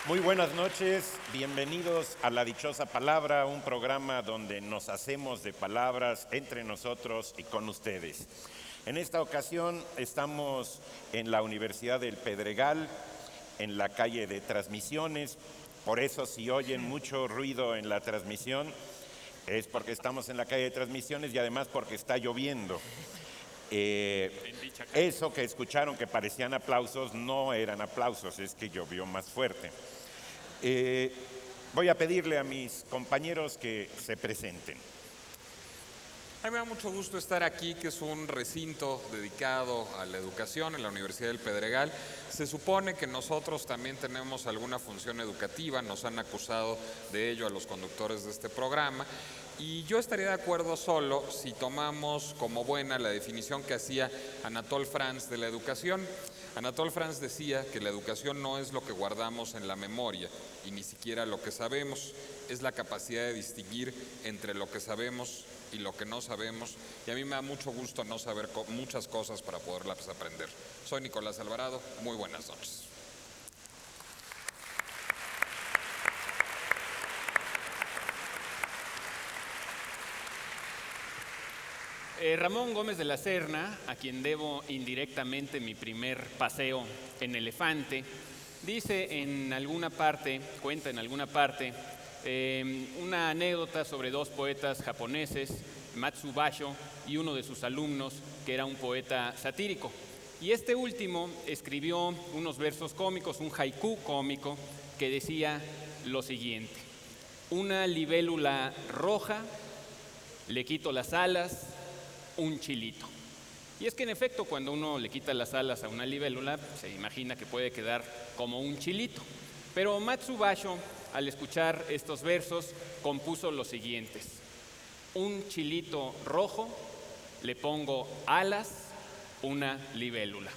Muy buenas noches, bienvenidos a La Dichosa Palabra, un programa donde nos hacemos de palabras entre nosotros y con ustedes. En esta ocasión estamos en la Universidad del Pedregal, en la calle de Transmisiones. Por eso, si oyen mucho ruido en la transmisión, es porque estamos en la calle de Transmisiones y además porque está lloviendo. Eso que escucharon que parecían aplausos no eran aplausos, es que llovió más fuerte. Voy a pedirle a mis compañeros que se presenten. A mí me da mucho gusto estar aquí, que es un recinto dedicado a la educación en la Universidad del Pedregal. Se supone que nosotros también tenemos alguna función educativa, nos han acusado de ello a los conductores de este programa. Y yo estaría de acuerdo solo si tomamos como buena la definición que hacía Anatole France de la educación. Anatole France decía que la educación no es lo que guardamos en la memoria y ni siquiera lo que sabemos, es la capacidad de distinguir entre lo que sabemos y lo que no sabemos, y a mí me da mucho gusto no saber muchas cosas para poderlas aprender. Soy Nicolás Alvarado, muy buenas noches. Ramón Gómez de la Serna, a quien debo indirectamente mi primer paseo en elefante, dice en alguna parte, cuenta en alguna parte, una anécdota sobre dos poetas japoneses, Matsu Basho y uno de sus alumnos, que era un poeta satírico. Y este último escribió unos versos cómicos, un haiku cómico, que decía lo siguiente: una libélula roja, le quito las alas, un chilito. Y es que en efecto, cuando uno le quita las alas a una libélula, se imagina que puede quedar como un chilito. Pero Matsu Basho, al escuchar estos versos, compuso los siguientes: un chilito rojo, le pongo alas, una libélula.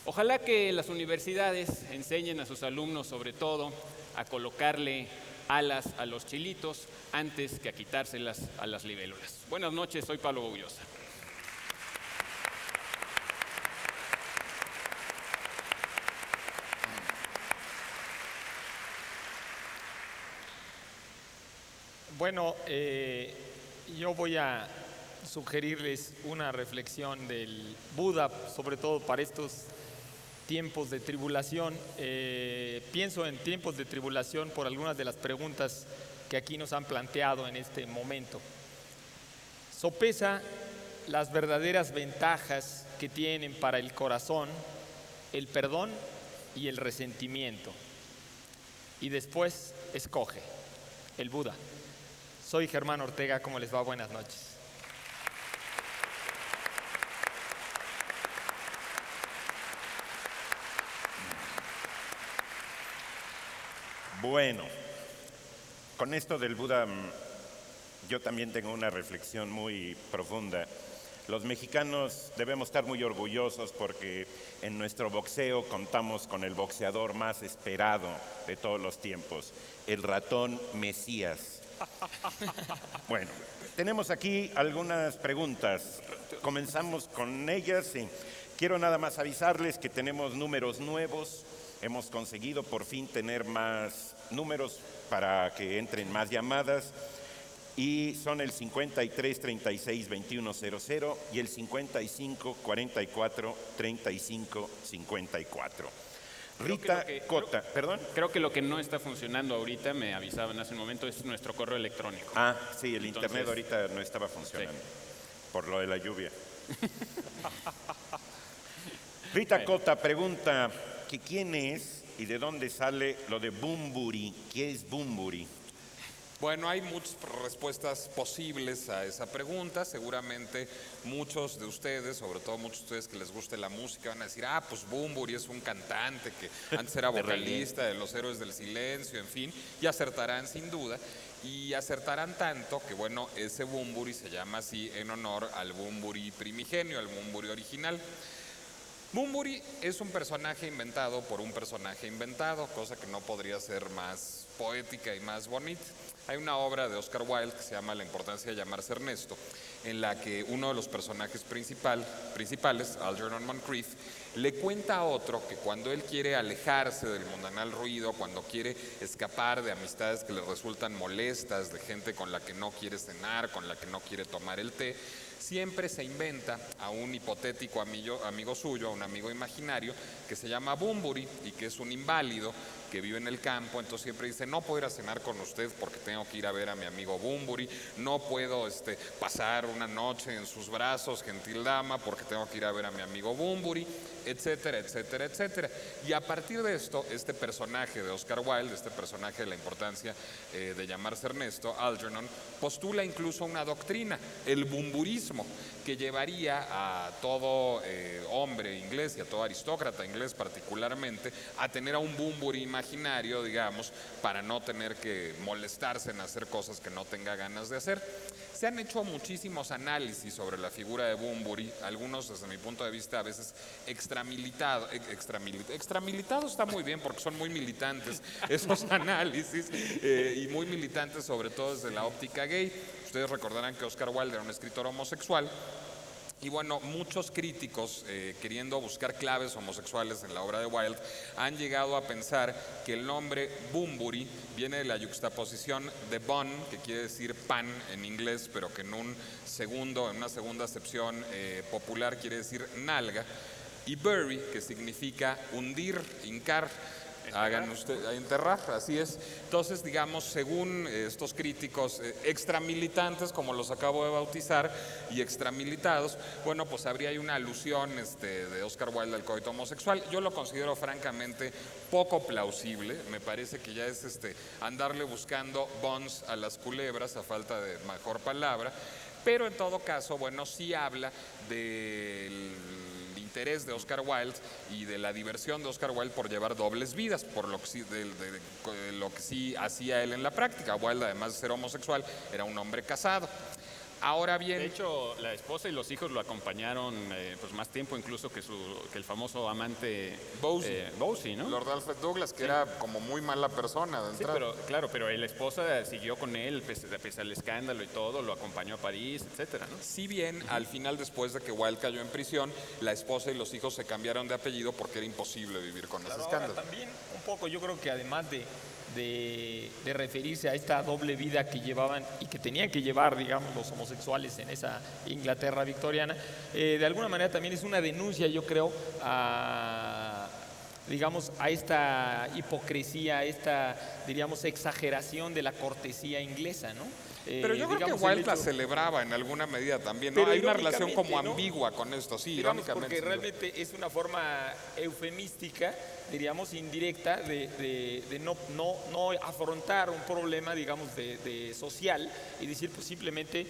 Ojalá que las universidades enseñen a sus alumnos, sobre todo, a colocarle alas a los chilitos antes que a quitárselas a las libélulas. Buenas noches, soy Pablo Boullosa. Bueno, yo voy a sugerirles una reflexión del Buda, sobre todo para estos tiempos de tribulación. Pienso en tiempos de tribulación por algunas de las preguntas que aquí nos han planteado en este momento. Sopesa las verdaderas ventajas que tienen para el corazón el perdón y el resentimiento. Y después escoge. El Buda. Soy Germán Ortega, ¿cómo les va? Buenas noches. Bueno, con esto del Buda, yo también tengo una reflexión muy profunda. Los mexicanos debemos estar muy orgullosos porque en nuestro boxeo contamos con el boxeador más esperado de todos los tiempos, el ratón Mesías. Bueno, tenemos aquí algunas preguntas. Comenzamos con ellas. Sí. Quiero nada más avisarles que tenemos números nuevos. Hemos conseguido por fin tener más números para que entren más llamadas. Y son el 53 36 21 00 y el 55 44 35 54. Rita Cota, perdón. Creo que lo que no está funcionando ahorita, me avisaban hace un momento, es nuestro correo electrónico. Ah, sí, el internet ahorita no estaba funcionando, sí, por lo de la lluvia. Rita Cota pregunta que quién es y de dónde sale lo de Bumburi. ¿Qué es Bumburi? Bueno, hay muchas respuestas posibles a esa pregunta. Seguramente muchos de ustedes, sobre todo muchos de ustedes que les guste la música, van a decir, pues Bumburi es un cantante que antes era vocalista de Los Héroes del Silencio, en fin, y acertarán sin duda. Y acertarán tanto que, bueno, ese Bumburi se llama así en honor al Bumburi primigenio, al Bumburi original. Bunbury es un personaje inventado por un personaje inventado, cosa que no podría ser más poética y más bonita. Hay una obra de Oscar Wilde que se llama La importancia de llamarse Ernesto, en la que uno de los personajes principales, Algernon Moncrief, le cuenta a otro que cuando él quiere alejarse del mundanal ruido, cuando quiere escapar de amistades que le resultan molestas, de gente con la que no quiere cenar, con la que no quiere tomar el té, siempre se inventa a un hipotético amigo suyo, a un amigo imaginario, que se llama Bunbury y que es un inválido que vive en el campo. Entonces siempre dice: no puedo ir a cenar con usted porque tengo que ir a ver a mi amigo Bunbury, no puedo pasar una noche en sus brazos, gentil dama, porque tengo que ir a ver a mi amigo Bunbury, etcétera, etcétera, etcétera. Y a partir de esto, este personaje de Oscar Wilde, este personaje de La importancia de llamarse Ernesto, Algernon, postula incluso una doctrina, el bumburismo, que llevaría a todo hombre inglés y a todo aristócrata inglés particularmente a tener a un Bunbury imaginario, digamos, para no tener que molestarse en hacer cosas que no tenga ganas de hacer. Se han hecho muchísimos análisis sobre la figura de Bunbury, algunos desde mi punto de vista a veces extramilitados está muy bien porque son muy militantes esos análisis y muy militantes sobre todo desde la óptica gay. Ustedes recordarán que Oscar Wilde era un escritor homosexual. Y bueno, muchos críticos, queriendo buscar claves homosexuales en la obra de Wilde, han llegado a pensar que el nombre Bunbury viene de la yuxtaposición de bun, que quiere decir pan en inglés, pero que en una segunda acepción popular quiere decir nalga, y bury, que significa hundir, hincar. Hagan usted, enterrar, así es. Entonces, digamos, según estos críticos extramilitantes, como los acabo de bautizar, y extramilitados, bueno, pues habría ahí una alusión de Oscar Wilde al coito homosexual. Yo lo considero francamente poco plausible. Me parece que ya es andarle buscando buns a las culebras, a falta de mejor palabra. Pero en todo caso, bueno, sí habla del interés de Oscar Wilde y de la diversión de Oscar Wilde por llevar dobles vidas, por lo que sí hacía él en la práctica. Wilde, además de ser homosexual, era un hombre casado. Ahora bien, de hecho, la esposa y los hijos lo acompañaron pues más tiempo incluso que el famoso amante Bosie, ¿no? Lord Alfred Douglas, que era como muy mala persona de entrada. Sí, pero claro, pero la esposa siguió con él pese al escándalo y todo, lo acompañó a París, etcétera, ¿no? Si bien al final, después de que Wilde cayó en prisión, la esposa y los hijos se cambiaron de apellido porque era imposible vivir con ese escándalo. Ahora, también un poco, yo creo que además de referirse a esta doble vida que llevaban y que tenían que llevar, digamos, los homosexuales en esa Inglaterra victoriana, de alguna manera también es una denuncia, yo creo, digamos, a esta hipocresía, a esta, diríamos, exageración de la cortesía inglesa, ¿no? Pero yo creo que Wilde la celebraba en alguna medida también, ¿no? Pero hay una relación como ¿no? ambigua con esto, sí, digamos, irónicamente. porque realmente es una forma eufemística, diríamos, indirecta, de no afrontar un problema, digamos, de social y decir, pues simplemente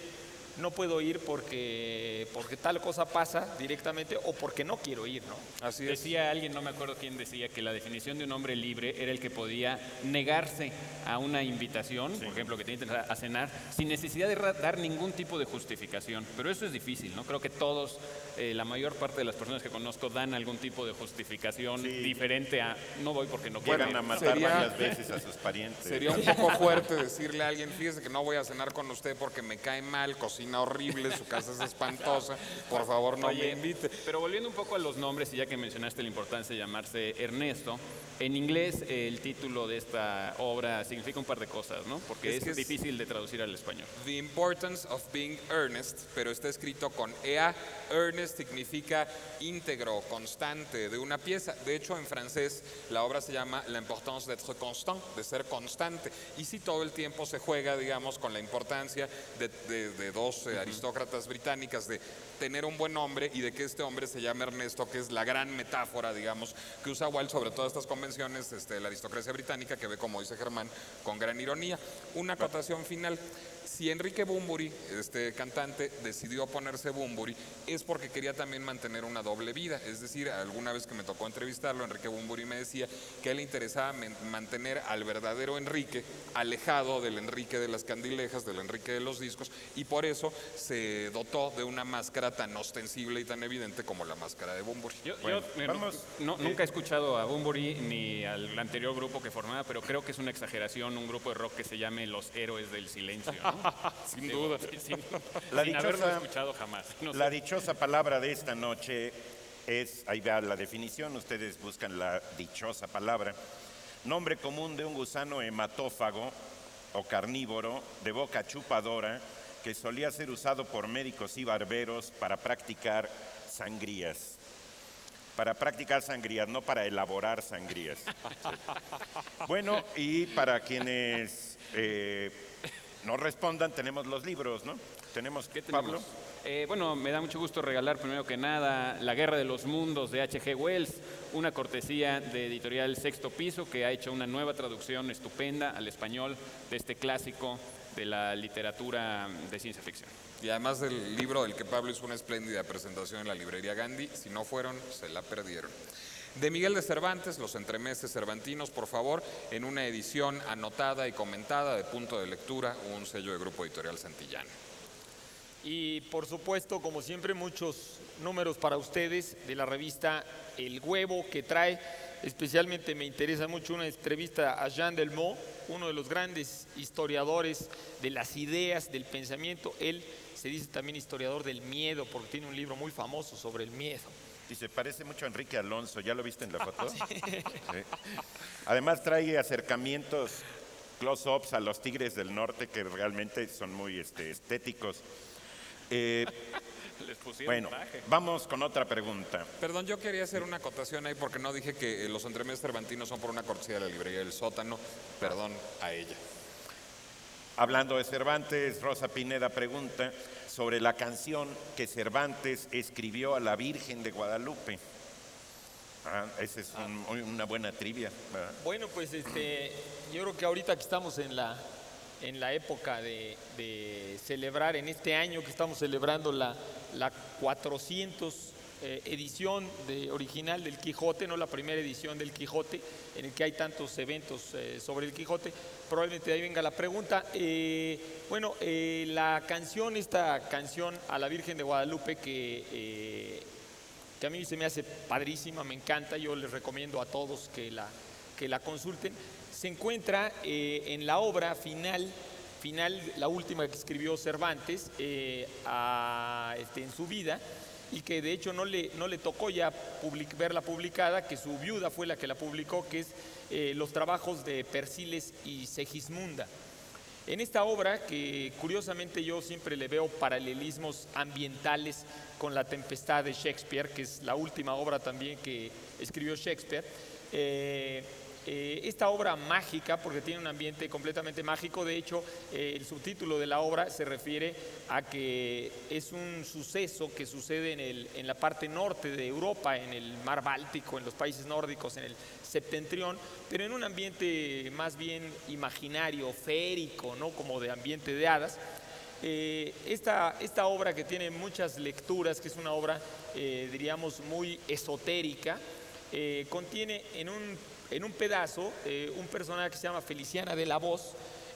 no puedo ir porque tal cosa pasa directamente o porque no quiero ir, ¿no? Así es. Decía alguien, no me acuerdo quién decía, que la definición de un hombre libre era el que podía negarse a una invitación, por ejemplo, que te invitan a cenar, sin necesidad de dar ningún tipo de justificación. Pero eso es difícil, ¿no? Creo que todos, la mayor parte de las personas que conozco dan algún tipo de justificación diferente a no voy porque no quiero. Llegan a matar varias veces a sus parientes. Sería un poco fuerte decirle a alguien: fíjese que no voy a cenar con usted porque me cae mal, cocina horrible, su casa es espantosa, por favor no me invite. Pero volviendo un poco a los nombres, y ya que mencionaste la importancia de llamarse Ernesto, en inglés el título de esta obra significa un par de cosas, ¿no? Porque es difícil de traducir al español. The Importance of Being Earnest, pero está escrito con EA. Earnest significa íntegro, constante, de una pieza. De hecho, en francés la obra se llama L'importance d'être constant, de ser constante. Y sí, todo el tiempo se juega, digamos, con la importancia de dos aristócratas británicas, de tener un buen nombre y de que este hombre se llame Ernesto, que es la gran metáfora, digamos, que usa Wilde sobre todas estas convenciones de la aristocracia británica, que ve, como dice Germán, con gran ironía. Una acotación final. Si Enrique Bunbury, este cantante, decidió ponerse Bunbury, es porque quería también mantener una doble vida. Es decir, alguna vez que me tocó entrevistarlo, Enrique Bunbury me decía que a él le interesaba mantener al verdadero Enrique alejado del Enrique de las candilejas, del Enrique de los discos, y por eso se dotó de una máscara tan ostensible y tan evidente como la máscara de Bunbury. Nunca he escuchado a Bunbury ni al anterior grupo que formaba, pero creo que es una exageración un grupo de rock que se llame Los Héroes del Silencio, ¿no? Sin duda. Sin La haberlo escuchado jamás. No sé. La dichosa palabra de esta noche es, ahí va la definición, ustedes buscan la dichosa palabra, nombre común de un gusano hematófago o carnívoro de boca chupadora que solía ser usado por médicos y barberos para practicar sangrías. Para practicar sangrías, no para elaborar sangrías. Bueno, y para quienes no respondan, tenemos los libros, ¿no? ¿Tenemos ¿Qué Pablo? tenemos? Bueno, me da mucho gusto regalar primero que nada La Guerra de los Mundos de H.G. Wells, una cortesía de editorial Sexto Piso que ha hecho una nueva traducción estupenda al español de este clásico de la literatura de ciencia ficción. Y además del libro del que Pablo hizo una espléndida presentación en la librería Gandhi, si no fueron, se la perdieron. De Miguel de Cervantes, Los Entremeses Cervantinos, por favor, en una edición anotada y comentada de Punto de Lectura, un sello de Grupo Editorial Santillana. Y por supuesto, como siempre, muchos números para ustedes de la revista El Huevo, que trae, especialmente me interesa mucho una entrevista a Jean Delmeau, uno de los grandes historiadores de las ideas, del pensamiento. Él se dice también historiador del miedo, porque tiene un libro muy famoso sobre el miedo. Y se parece mucho a Enrique Alonso, ¿ya lo viste en la foto? Sí. Además trae acercamientos, close-ups a los Tigres del Norte que realmente son muy estéticos. Bueno, vamos con otra pregunta. Perdón, yo quería hacer una acotación ahí porque no dije que Los Entremeses Cervantinos son por una cortesía de la librería del Sótano. Perdón a ella. Hablando de Cervantes, Rosa Pineda pregunta sobre la canción que Cervantes escribió a la Virgen de Guadalupe. Esa es una buena trivia, ¿verdad? Bueno, pues yo creo que ahorita que estamos en la época de celebrar, en este año que estamos celebrando la 400 edición original del Quijote, no la primera edición del Quijote, en el que hay tantos eventos sobre el Quijote, probablemente de ahí venga la pregunta. Esta canción a la Virgen de Guadalupe que a mí se me hace padrísima, me encanta, yo les recomiendo a todos que la consulten. Se encuentra en la obra final, la última que escribió Cervantes en su vida, y que de hecho no le tocó ya verla publicada, que su viuda fue la que la publicó, que es Los trabajos de Persiles y Segismunda. En esta obra, que curiosamente yo siempre le veo paralelismos ambientales con La Tempestad de Shakespeare, que es la última obra también que escribió Shakespeare, esta obra mágica, porque tiene un ambiente completamente mágico, de hecho el subtítulo de la obra se refiere a que es un suceso que sucede en la parte norte de Europa, en el mar Báltico, en los países nórdicos, en el septentrión, pero en un ambiente más bien imaginario, feérico, ¿no? Como de ambiente de hadas. Esta obra, que tiene muchas lecturas, que es una obra diríamos muy esotérica, contiene en un pedazo un personaje que se llama Feliciana de la Voz.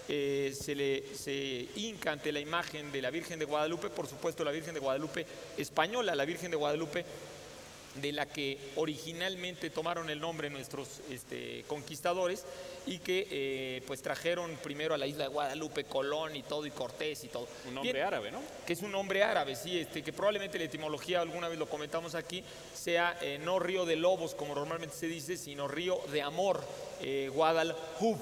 Se hinca ante la imagen de la Virgen de Guadalupe, por supuesto la Virgen de Guadalupe española, la Virgen de Guadalupe de la que originalmente tomaron el nombre nuestros conquistadores, y que pues trajeron primero a la isla de Guadalupe Colón y todo, y Cortés y todo. Un nombre árabe, ¿no? Que es un nombre árabe, sí, que probablemente la etimología, alguna vez lo comentamos aquí, sea no río de lobos como normalmente se dice, sino río de amor, Guadalhub,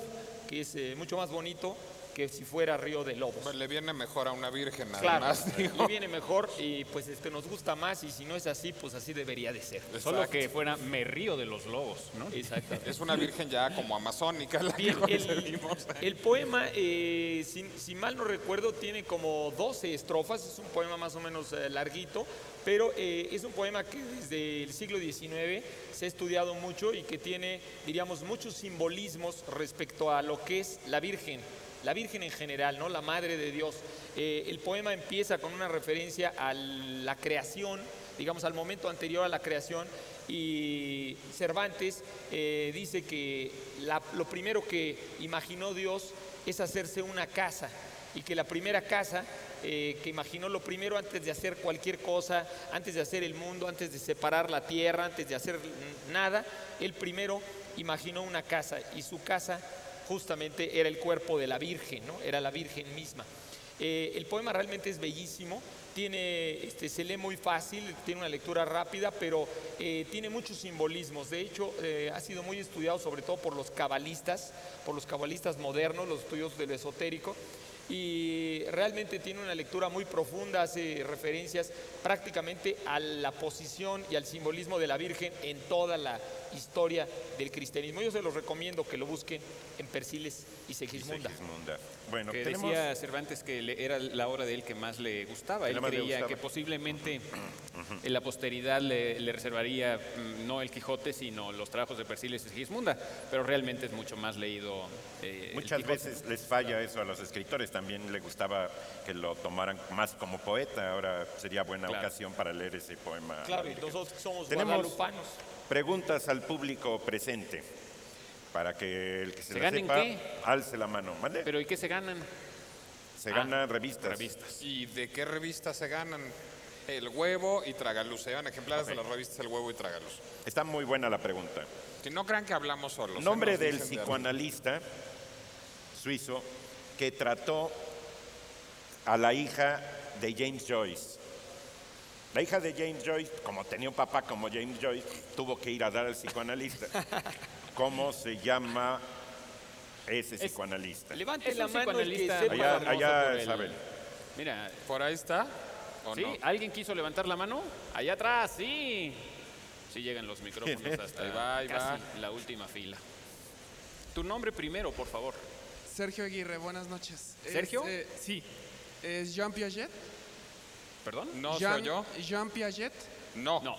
que es mucho más bonito que si fuera río de lobos. Pues le viene mejor a una virgen, además. Claro, le viene mejor, y pues nos gusta más, y si no es así, pues así debería de ser. Exacto. Solo que fuera me río de los lobos, ¿no? Exacto. Es una virgen ya como amazónica. El poema, si mal no recuerdo, tiene como 12 estrofas, es un poema más o menos larguito, pero es un poema que desde el siglo XIX se ha estudiado mucho, y que tiene, diríamos, muchos simbolismos respecto a lo que es la Virgen. la Virgen en general, ¿no? La Madre de Dios. El poema empieza con una referencia a la creación, digamos al momento anterior a la creación, y Cervantes dice que lo primero que imaginó Dios es hacerse una casa, y que la primera casa que imaginó, lo primero antes de hacer cualquier cosa, antes de hacer el mundo, antes de separar la tierra, antes de hacer nada, él primero imaginó una casa, y su casa justamente era el cuerpo de la Virgen, ¿no? Era la Virgen misma. El poema realmente es bellísimo, se lee muy fácil, tiene una lectura rápida, pero tiene muchos simbolismos. De hecho, ha sido muy estudiado sobre todo por los cabalistas modernos, los estudios de lo esotérico, y realmente tiene una lectura muy profunda, hace referencias prácticamente a la posición y al simbolismo de la Virgen en toda la historia del cristianismo. Yo se los recomiendo que lo busquen en Persiles y Segismunda. Bueno, que decía Cervantes que era la obra de él que más le gustaba. Él creía que posiblemente en la posteridad le reservaría no el Quijote, sino los trabajos de Persiles y Segismunda, pero realmente es mucho más leído. Muchas veces les falla eso a los escritores, también le gustaba que lo tomaran más como poeta. Ahora sería buena ocasión para leer ese poema. Claro, y nosotros somos guadalupanos. Preguntas al público presente, para que el que se la ganen sepa, qué? alce la mano. ¿Vale? ¿Pero y qué se ganan? Se ganan revistas. ¿Y de qué revistas se ganan? El Huevo y Tragaluz. Se llevan ejemplares de las revistas El Huevo y Tragaluz. Está muy buena la pregunta. Que no crean que hablamos solos. Nombre Nos del dicen de psicoanalista suizo que trató a la hija de James Joyce. La hija de James Joyce, como tenía un papá como James Joyce, tuvo que ir a dar al psicoanalista. ¿Cómo se llama ese psicoanalista? Levante Es la un mano el que psicoanalista sepa. muy Allá, famoso allá por el- Isabel. Mira, ¿Por ahí está? ¿O ¿sí? no? ¿Alguien quiso levantar la mano? Allá atrás, sí. Sí llegan los micrófonos hasta Ahí va. casi la última fila. Tu nombre primero, por favor. Sergio Aguirre, buenas noches. ¿Sergio? Sí. ¿Es Jean Piaget? ¿Perdón? No Jean, soy yo. Jean Piaget. No. No.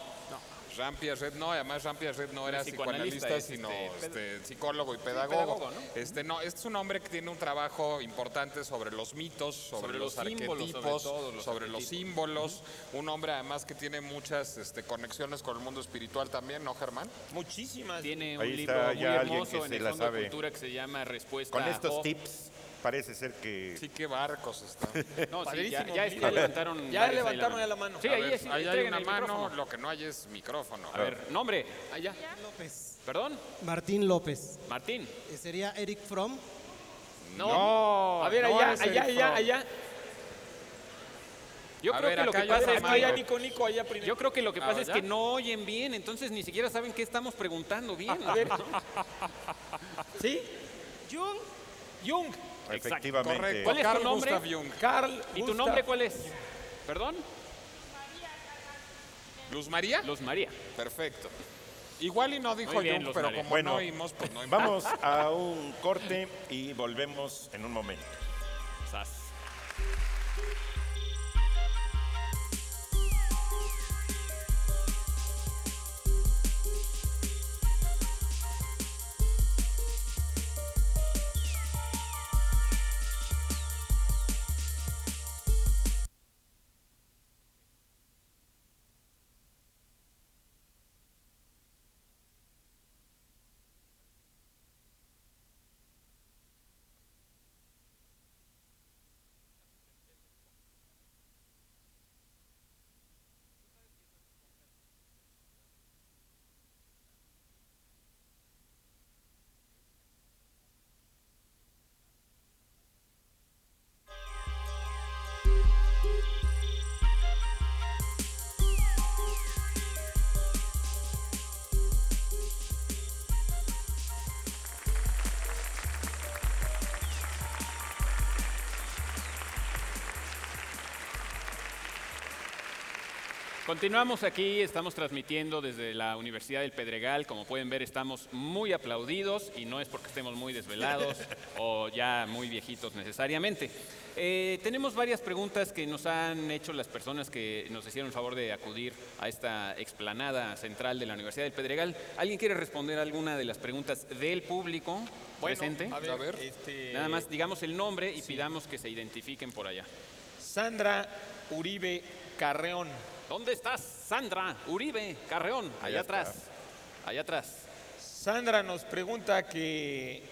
Jean Piaget no, además Jean Piaget no era psicoanalista, psicoanalista, es sino psicólogo y pedagogo. pedagogo, ¿no? Este es un hombre que tiene un trabajo importante sobre los mitos, sobre los símbolos, arquetipos, sobre todo, los sobre los arquetipos. símbolos. Un hombre además que tiene muchas conexiones con el mundo espiritual también, ¿no, Germán? Muchísimas. Tiene Ahí un está libro muy ya alguien hermoso que en se el la Fondo de sabe. Cultura que se llama Respuesta Con a estos Job. tips parece ser que Sí, qué barcos están. No, sí, Padrísimo, ya mira. levantaron. Ya varios ahí levantaron ya la mano. Sí, A ahí ver, es. ahí hay entreguen una el mano, micrófono. lo que no hay es micrófono. A ver, nombre. Allá. López. ¿Perdón? Martín López. Martín. ¿Sería Eric Fromm? No, A ver, no allá, es allá, Eric allá, Fromm. allá. Yo A creo ver, que lo acá que hay pasa otra es mano. Allá, que Nico, allá primero. yo creo que lo que pasa es ¿ya? que no oyen bien, entonces ni siquiera saben qué estamos preguntando bien. A ver. ¿Sí? Jung. Jung. efectivamente. Correcto. ¿Cuál es tu Carl nombre? Gustav Jung. Carl. ¿Y tu Gustav. nombre cuál es? ¿Perdón? ¿Luz María? Luz María. Perfecto. Igual y no dijo Muy bien, Jung, Luz pero María. como Bueno, no oímos, pues no importa. Vamos a un corte y volvemos en un momento. Sas. Continuamos aquí, estamos transmitiendo desde la Universidad del Pedregal. Como pueden ver, estamos muy aplaudidos y no es porque estemos muy desvelados o ya muy viejitos necesariamente. Tenemos varias preguntas que nos han hecho las personas que nos hicieron el favor de acudir a esta explanada central de la Universidad del Pedregal. ¿Alguien quiere responder alguna de las preguntas del público presente? A ver, Nada más digamos el nombre y pidamos que se identifiquen por allá. Sandra Uribe Carreón. ¿Dónde estás, Sandra Uribe Carreón? Allá atrás. Allá atrás. Sandra nos pregunta que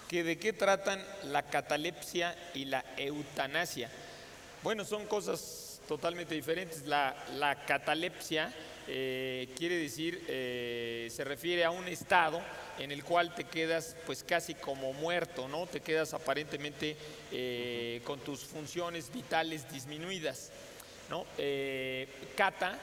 de qué tratan la catalepsia y la eutanasia. Bueno, son cosas totalmente diferentes. La catalepsia quiere decir, se refiere a un estado en el cual te quedas pues casi como muerto, ¿no? Te quedas aparentemente con tus funciones vitales disminuidas, ¿no? Cata,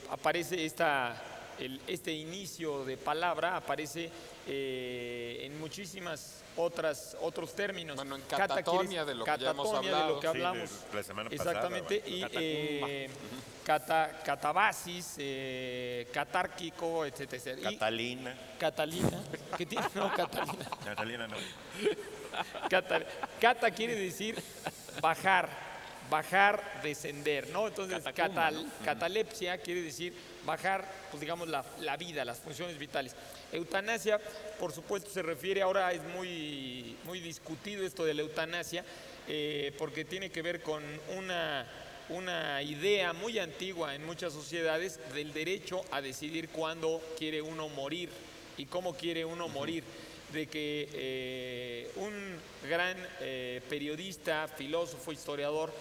aparece este inicio de palabra, aparece en muchísimas otros términos. Bueno, en catatonia de lo que ya hemos hablado. De lo que hablamos. Sí, la semana Exactamente. pasada. Y catabasis, catárquico, etc. Catalina. Catalina. ¿Qué tiene? No, Catalina. Catalina no. Cata quiere decir bajar, descender, ¿no? Entonces, Catacumba, ¿no? catalepsia quiere decir bajar, pues digamos, la vida, las funciones vitales. Eutanasia, por supuesto, se refiere, ahora es muy, muy discutido esto de la eutanasia, porque tiene que ver con una idea muy antigua en muchas sociedades del derecho a decidir cuándo quiere uno morir y cómo quiere uno morir. De que un gran periodista, filósofo, historiador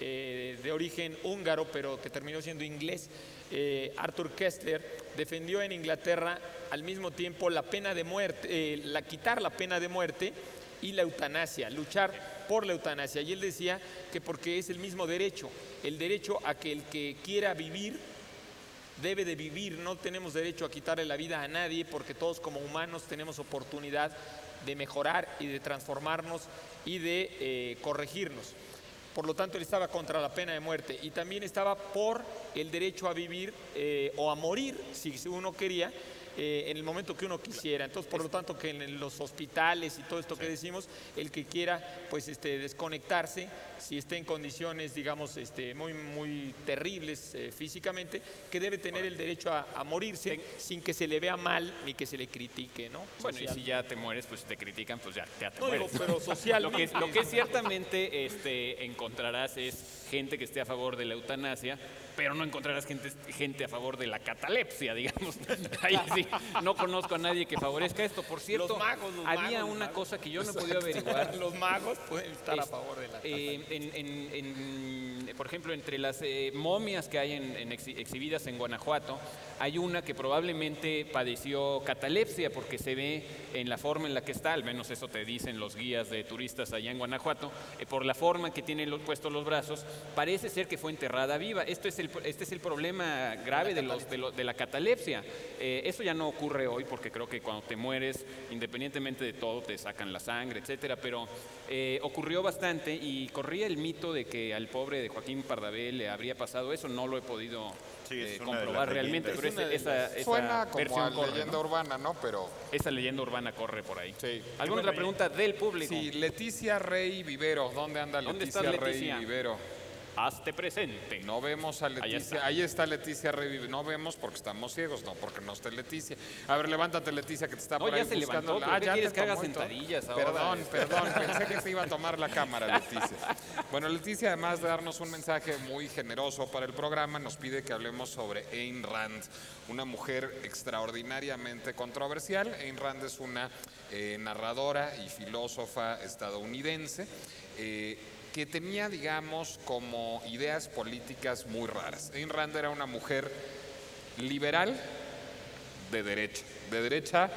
de origen húngaro, pero que terminó siendo inglés, Arthur Koestler, defendió en Inglaterra al mismo tiempo la pena de muerte, quitar la pena de muerte y la eutanasia, luchar por la eutanasia. Y él decía que porque es el mismo derecho, el derecho a que el que quiera vivir debe de vivir, no tenemos derecho a quitarle la vida a nadie porque todos como humanos tenemos oportunidad de mejorar y de transformarnos y de corregirnos. Por lo tanto, él estaba contra la pena de muerte y también estaba por el derecho a vivir o a morir, si uno quería, en el momento que uno quisiera. Entonces, por lo tanto, que en los hospitales y todo esto que decimos, el que quiera pues desconectarse, si está en condiciones, digamos, muy, muy terribles físicamente, que debe tener el derecho a morirse sin que se le vea mal ni que se le critique, ¿no? Bueno, y si ya te mueres, pues te critican, pues ya te No mueres. digo, pero socialmente. Lo que ciertamente encontrarás es gente que esté a favor de la eutanasia, pero no encontrarás gente a favor de la catalepsia, digamos. Ahí sí, no conozco a nadie que favorezca esto. Por cierto, Los magos, había una cosa que yo no he podido averiguar. Los magos pueden estar a favor de la por ejemplo, entre las momias que hay exhibidas en Guanajuato, hay una que probablemente padeció catalepsia porque se ve en la forma en la que está, al menos eso te dicen los guías de turistas allá en Guanajuato, por la forma que tiene puestos los brazos, parece ser que fue enterrada viva. Este es el problema grave de la catalepsia. Eso ya no ocurre hoy porque creo que cuando te mueres, independientemente de todo, te sacan la sangre, etcétera, pero ocurrió bastante y corría el mito de que al pobre de Joaquín Pardavé le habría pasado eso. No lo he podido Sí, es una de comprobar las realmente, leyendas. pero esa Suena como versión a corre, leyenda ¿no? urbana, ¿no? Pero Esa leyenda urbana corre por ahí. sí. ¿Alguna otra pregunta del público? Sí, Leticia Rey Vivero. ¿Dónde anda ¿Dónde Leticia, está Leticia? Rey Vivero? Hazte presente. No vemos a Leticia. está. Ahí está Leticia Rey Vivero. No vemos porque estamos ciegos, no porque no esté Leticia. A ver, levántate, Leticia, que te está No, por ya ahí se buscando. levantó, pero ¿qué ya quieres te que haga tomó y todo. sentadillas ahora? Perdón, pensé que se iba a tomar la cámara, Leticia. Bueno, Leticia, además de darnos un mensaje muy generoso para el programa, nos pide que hablemos sobre Ayn Rand, una mujer extraordinariamente controversial. Ayn Rand es una narradora y filósofa estadounidense que tenía, digamos, como ideas políticas muy raras. Ayn Rand era una mujer liberal de derecha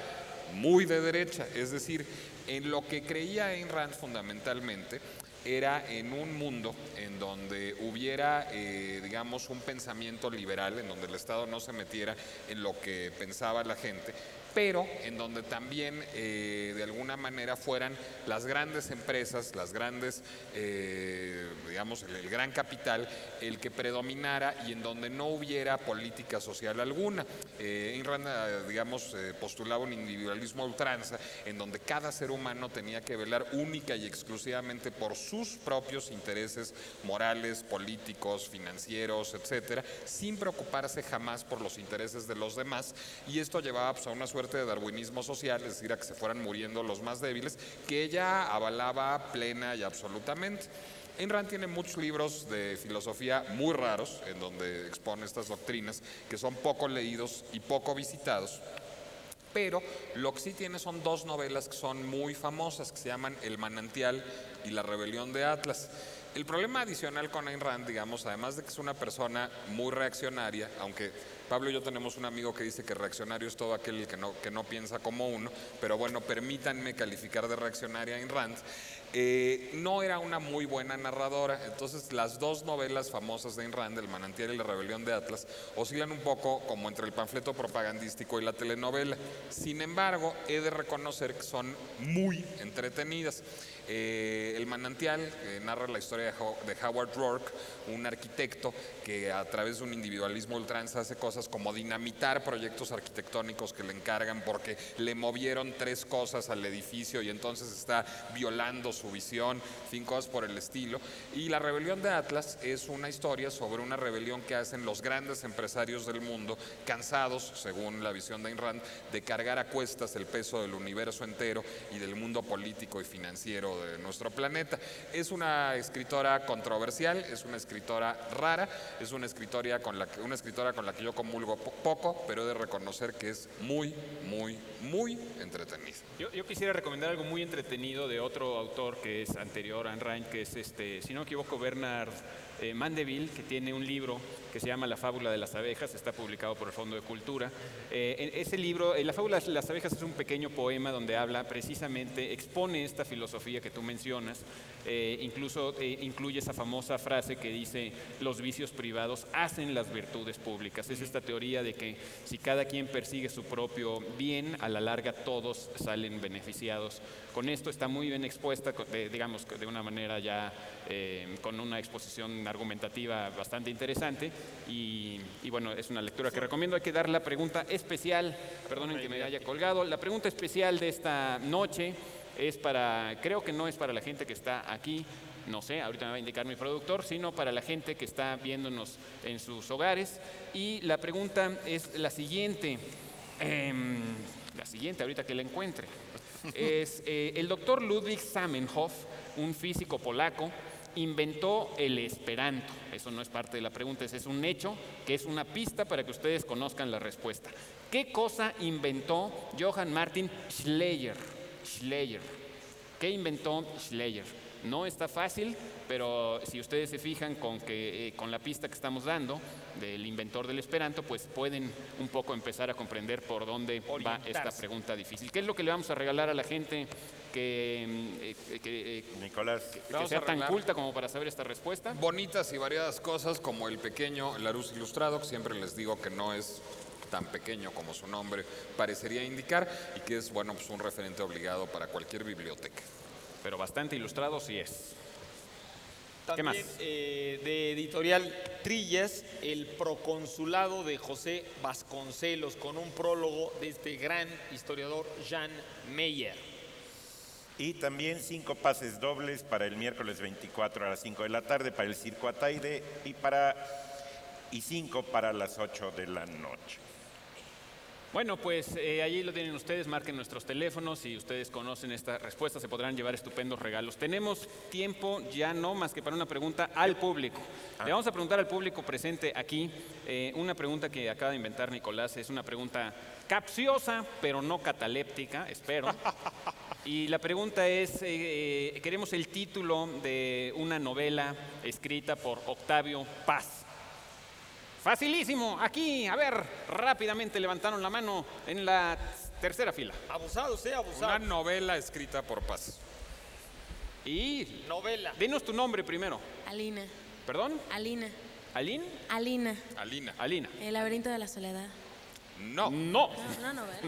muy de derecha, es decir, en lo que creía Ayn Rand fundamentalmente era en un mundo en donde hubiera, digamos, un pensamiento liberal, en donde el Estado no se metiera en lo que pensaba la gente, pero en donde también de alguna manera fueran las grandes empresas, las grandes, digamos, el gran capital, el que predominara y en donde no hubiera política social alguna. Ayn Rand, digamos, postulaba un individualismo a ultranza, en donde cada ser humano tenía que velar única y exclusivamente por sus propios intereses morales, políticos, financieros, etcétera, sin preocuparse jamás por los intereses de los demás, y esto llevaba pues, a una suerte de darwinismo social, es decir, a que se fueran muriendo los más débiles, que ella avalaba plena y absolutamente. Ayn Rand tiene muchos libros de filosofía muy raros, en donde expone estas doctrinas, que son poco leídos y poco visitados, pero lo que sí tiene son dos novelas que son muy famosas, que se llaman El manantial y La rebelión de Atlas. El problema adicional con Ayn Rand, digamos, además de que es una persona muy reaccionaria, aunque Pablo y yo tenemos un amigo que dice que reaccionario es todo aquel que no piensa como uno, pero bueno, permítanme calificar de reaccionaria a Ayn Rand, no era una muy buena narradora. Entonces las dos novelas famosas de Ayn Rand, El manantial y La rebelión de Atlas, oscilan un poco como entre el panfleto propagandístico y la telenovela. Sin embargo, he de reconocer que son muy entretenidas. El manantial narra la historia de Howard Rourke, un arquitecto que a través de un individualismo ultranza hace cosas como dinamitar proyectos arquitectónicos que le encargan porque le movieron 3 cosas al edificio y entonces está violando su visión, cosas por el estilo. Y La rebelión de Atlas es una historia sobre una rebelión que hacen los grandes empresarios del mundo, cansados, según la visión de Ayn Rand, de cargar a cuestas el peso del universo entero y del mundo político y financiero de nuestro planeta. Es una escritora controversial, es una escritora rara, es una escritora con la que yo comulgo poco, pero he de reconocer que es muy, muy, muy entretenida. Yo quisiera recomendar algo muy entretenido de otro autor que es anterior a Ayn Rand, que es, si no me equivoco, Bernard Mandeville, que tiene un libro que se llama La fábula de las abejas, está publicado por el Fondo de Cultura. Ese libro, La fábula de las abejas, es un pequeño poema donde habla precisamente, expone esta filosofía que tú mencionas, incluso incluye esa famosa frase que dice: los vicios privados hacen las virtudes públicas. Es esta teoría de que si cada quien persigue su propio bien, a la larga todos salen beneficiados. Con esto está muy bien expuesta, digamos, de una manera ya con una exposición argumentativa bastante interesante y bueno, es una lectura que recomiendo. Hay que dar la pregunta especial, perdonen que me haya colgado, la pregunta especial de esta noche es creo que no es para la gente que está aquí, no sé, ahorita me va a indicar mi productor, sino para la gente que está viéndonos en sus hogares. Y la pregunta es la siguiente, ahorita que la encuentre. Es, el doctor Ludwig Zamenhof, un físico polaco, inventó el Esperanto. Eso no es parte de la pregunta, ese es un hecho que es una pista para que ustedes conozcan la respuesta. ¿Qué cosa inventó Johann Martin Schleyer? ¿Qué inventó Schleyer? No está fácil, pero si ustedes se fijan con la pista que estamos dando del inventor del Esperanto, pues pueden un poco empezar a comprender por dónde va esta pregunta difícil. ¿Qué es lo que le vamos a regalar a la gente Nicolás, que sea tan culta como para saber esta respuesta? Bonitas y variadas cosas como el pequeño Larousse ilustrado, que siempre les digo que no es tan pequeño como su nombre parecería indicar y que es, bueno, pues un referente obligado para cualquier biblioteca. Pero bastante ilustrado sí es. También, ¿Qué más? De editorial Trillas, El proconsulado de José Vasconcelos, con un prólogo de este gran historiador Jan Meyer. y también 5 pases dobles para el miércoles 24 a las 5 de la tarde para el Circo Ataide y 5 para las 8 de la noche. Bueno, pues allí lo tienen ustedes, marquen nuestros teléfonos. Si ustedes conocen esta respuesta, se podrán llevar estupendos regalos. Tenemos tiempo ya no más que para una pregunta al público. Le vamos a preguntar al público presente aquí una pregunta que acaba de inventar Nicolás. Es una pregunta capciosa, pero no cataléptica, espero. Y la pregunta es, queremos el título de una novela escrita por Octavio Paz. Facilísimo, aquí, a ver, rápidamente levantaron la mano en la tercera fila. Abusado, abusado. Una novela escrita por Paz. Y Novela. dinos tu nombre primero. Alina. ¿Perdón? Alina. ¿Alín? Alina. Alina. Alina. El laberinto de la soledad. No. No, No, novela.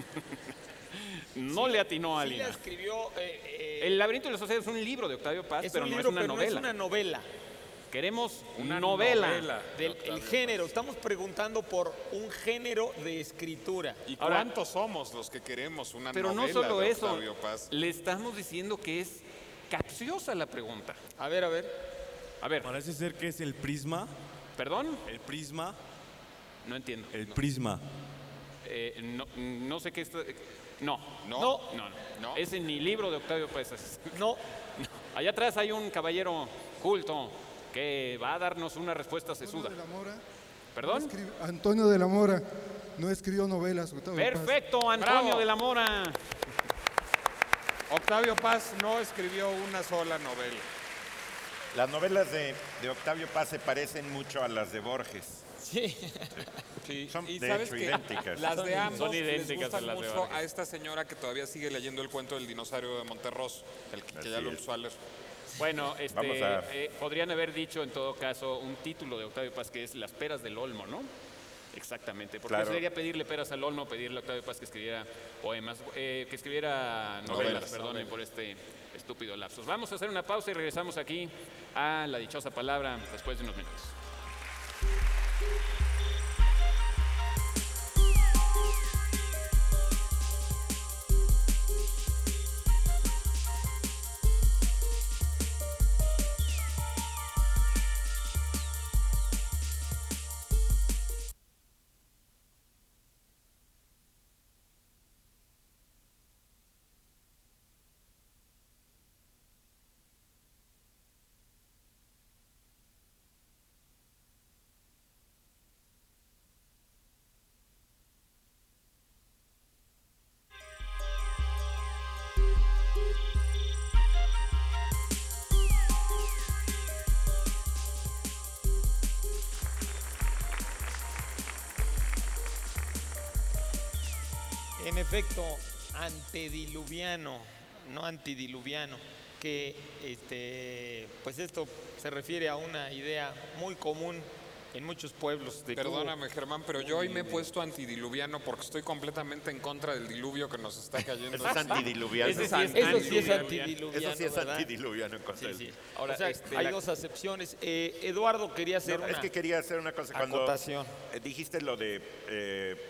no le atinó a Sí la Alina. escribió. El laberinto de la sociedad es un libro de Octavio Paz, es pero un no libro, es una pero novela. no es una novela. Queremos Una novela. novela. El género. Estamos preguntando por un género de escritura. ¿Y Ahora- cuántos somos los que queremos una Pero no novela solo de eso, Octavio Paz? le estamos diciendo que es capciosa la pregunta. A ver, a ver. A ver, Parece ser que es el prisma. ¿perdón? El prisma. No entiendo. El prisma. No sé qué está... No, No. no. Ese ni libro de Octavio Paz es. No. Allá atrás hay un caballero culto que va a darnos una respuesta sesuda. Antonio de la Mora. ¿Perdón? Antonio de la Mora no escribió novelas. Octavio Paz. Perfecto, Antonio Bravo. de la Mora. Octavio Paz no escribió una sola novela. Las novelas de Octavio Paz se parecen mucho a las de Borges. Sí. Sí. Son, Y de sabes hecho, que idénticas. las de ambos Son les idénticas a gustan las de mucho Borges. a esta señora que todavía sigue leyendo el cuento del dinosaurio de Monterroso, el que ya Así lo es. empezó a leer. Bueno, Vamos a- podrían haber dicho en todo caso un título de Octavio Paz que es Las peras del Olmo, ¿no? Exactamente, porque Claro. sería pedirle peras al Olmo, pedirle a Octavio Paz que escribiera poemas, que escribiera novelas, perdonen por este estúpido lapsus. Vamos a hacer una pausa y regresamos aquí a la dichosa palabra después de unos minutos. En efecto, antediluviano, no antidiluviano, que pues esto se refiere a una idea muy común en muchos pueblos de Perdóname, Germán, pero yo hoy me he puesto antidiluviano porque estoy completamente en contra del diluvio que nos está cayendo. Eso es antidiluviano. Ese sí es Eso sí es antidiluviano. antidiluviano. Eso sí es ¿verdad? antidiluviano en contra Sí, del- sí. Ahora, O sea, hay la- dos acepciones. Eduardo quería hacer No, una es que quería hacer una cosa. Cuando acotación. dijiste lo de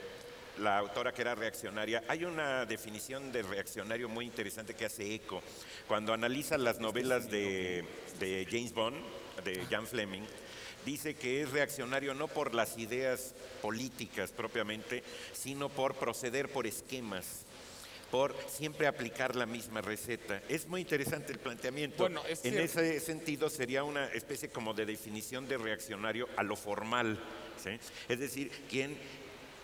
la autora que era reaccionaria, hay una definición de reaccionario muy interesante que hace eco. Cuando analiza las novelas de James Bond, de Jan Fleming, dice que es reaccionario no por las ideas políticas propiamente, sino por proceder por esquemas, por siempre aplicar la misma receta. Es muy interesante el planteamiento. Bueno, es en cierto. ese sentido sería una especie como de definición de reaccionario a lo formal, ¿sí? Es decir, quien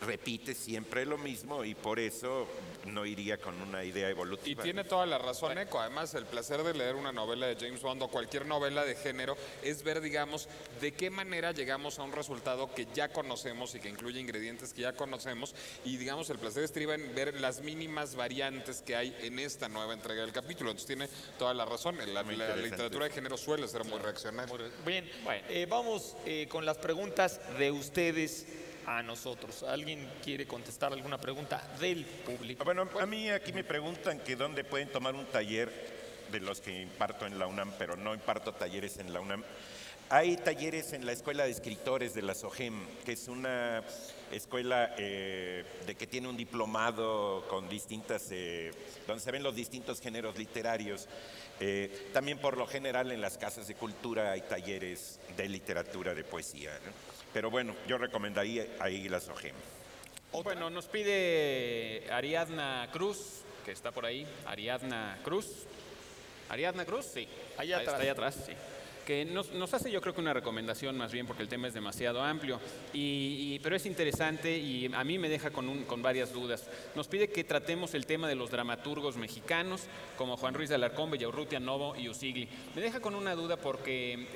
repite siempre lo mismo y por eso no iría con una idea Y evolutiva. tiene toda la razón, Eco. Además, el placer de leer una novela de James Bond o cualquier novela de género es ver, digamos, de qué manera llegamos a un resultado que ya conocemos y que incluye ingredientes que ya conocemos. Y, digamos, el placer estriba en ver las mínimas variantes que hay en esta nueva entrega del capítulo. Entonces, tiene toda la razón. La interesante. literatura de género suele ser muy reaccionaria. Bien, Bueno. vamos con las preguntas de ustedes a nosotros. ¿Alguien quiere contestar alguna pregunta del público? Bueno, a mí aquí me preguntan que dónde pueden tomar un taller de los que imparto en la UNAM, pero no imparto talleres en la UNAM. Hay talleres en la Escuela de Escritores de la SOGEM, que es una escuela de que tiene un diplomado con distintas, donde se ven los distintos géneros literarios. También por lo general en las casas de cultura hay talleres de literatura, de poesía, ¿no? Pero bueno, yo recomendaría ahí la SOGEM. Bueno, nos pide Ariadna Cruz, que está por ahí. Ariadna Cruz. ¿Ariadna Cruz? Sí. Allá Ahí está atrás. allá atrás, sí. que nos hace yo creo que una recomendación más bien porque el tema es demasiado amplio, pero es interesante y a mí me deja con varias dudas. Nos pide que tratemos el tema de los dramaturgos mexicanos como Juan Ruiz de Alarcón, Villaurrutia, Novo y Usigli. Me deja con una duda porque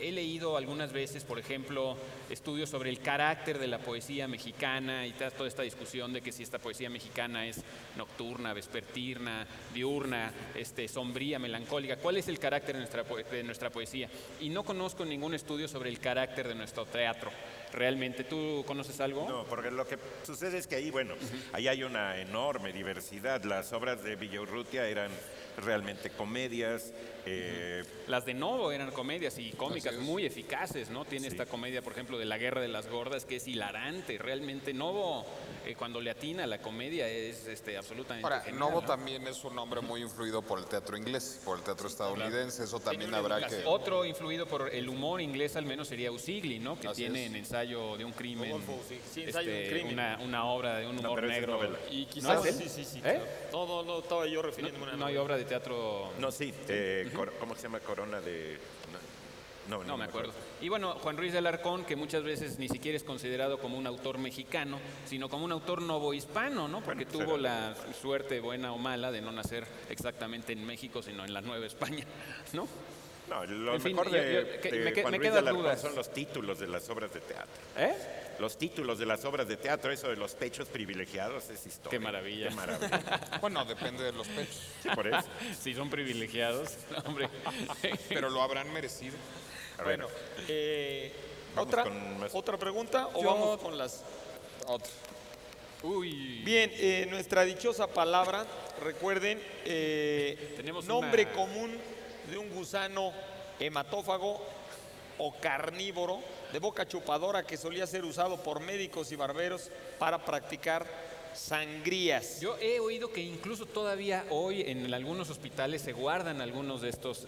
he leído algunas veces, por ejemplo, estudios sobre el carácter de la poesía mexicana y toda esta discusión de que si esta poesía mexicana es nocturna, vespertina, diurna, sombría, melancólica. ¿Cuál es el carácter de nuestra poesía? Y no conozco ningún estudio sobre el carácter de nuestro teatro. ¿Realmente tú conoces algo? No, porque lo que sucede es que ahí, bueno, ahí hay una enorme diversidad. Las obras de Villaurrutia eran realmente comedias. Las de Novo eran comedias y cómicas Así es. muy eficaces, ¿no? Tiene esta comedia, por ejemplo, de La Guerra de las Gordas, que es hilarante. Realmente Novo, cuando le atina a la comedia, es absolutamente Ahora, genial, Novo ¿no? también es un hombre muy influido por el teatro inglés, por el teatro estadounidense. Eso también habrá que... Otro influido por el humor inglés, al menos, sería Usigli, ¿no? Que Así tiene es. en Ensayo de un crimen, Rodolfo Usigli. Sí, Ensayo de un crimen. una obra de un humor pero esa es negro. novela. Y ¿No quizás, es él? sí, ¿Eh? claro. No, estaba yo refiriéndome a una No hay novela. obra de teatro. No, sí, ¿cómo se llama? Corona de... No me acuerdo. Y bueno, Juan Ruiz de Alarcón, que muchas veces ni siquiera es considerado como un autor mexicano, sino como un autor novohispano, ¿no? Porque Bueno, tuvo la suerte, buena o mala, de no nacer exactamente en México, sino en la Nueva España, ¿no? No, lo En fin, mejor de Juan me Ruiz de quedan Alarcón dudas. son los títulos de las obras de teatro. ¿Eh? Los títulos de las obras de teatro, eso de los pechos privilegiados es historia. Qué maravilla. Qué maravilla. Bueno, depende de los pechos, Sí, por eso. Si son privilegiados, hombre. pero lo habrán merecido. A ver, Bueno, Vamos ¿otra? con más. ¿Otra pregunta o Yo- vamos con las...? Otro. Uy. Bien, nuestra dichosa palabra, recuerden, Tenemos nombre una- común de un gusano hematófago o carnívoro de boca chupadora que solía ser usado por médicos y barberos para practicar sangrías. Yo he oído que incluso todavía hoy en algunos hospitales se guardan algunos de estos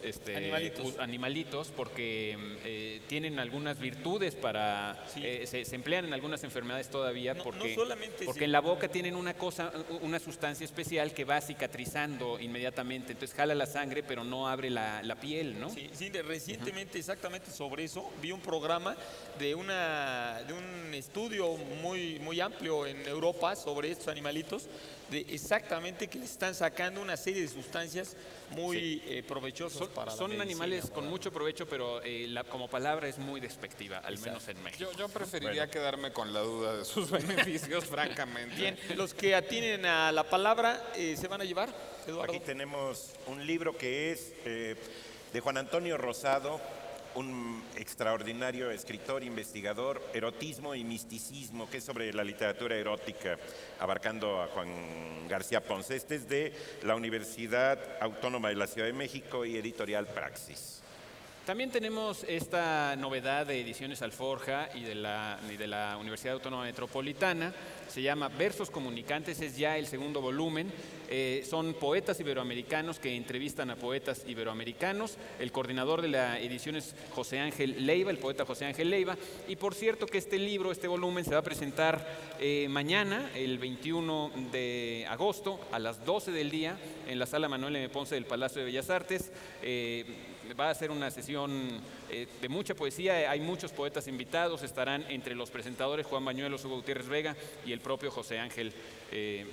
animalitos porque tienen algunas virtudes para... Sí. se emplean en algunas enfermedades todavía No porque, solamente porque sí. en la boca tienen una sustancia especial que va cicatrizando inmediatamente. Entonces jala la sangre pero no abre la piel, ¿no? Sí, recientemente exactamente sobre eso vi un programa de un estudio muy amplio en Europa sobre estos animalitos, de exactamente que le están sacando una serie de sustancias muy provechosas para la Son medicina animales con moderna. mucho provecho, pero como palabra es muy despectiva, al menos en México. Yo preferiría quedarme con la duda de sus beneficios, francamente. Bien, los que atinen a la palabra se van a llevar, Eduardo. Aquí tenemos un libro que es de Juan Antonio Rosado, un extraordinario escritor, investigador, erotismo y misticismo, que es sobre la literatura erótica, abarcando a Juan García Ponce. Este es de la Universidad Autónoma de la Ciudad de México y Editorial Praxis. También tenemos esta novedad de Ediciones Alforja y de la Universidad Autónoma Metropolitana. Se llama Versos Comunicantes, es ya el segundo volumen. Son poetas iberoamericanos que entrevistan a poetas iberoamericanos. El coordinador de la edición es José Ángel Leiva, el poeta José Ángel Leiva. Y por cierto que este volumen se va a presentar mañana, el 21 de agosto, a las 12 del día, en la Sala Manuel M. Ponce del Palacio de Bellas Artes. Va a ser una sesión de mucha poesía, hay muchos poetas invitados, estarán entre los presentadores Juan Bañuelos, Hugo Gutiérrez Vega y el propio José Ángel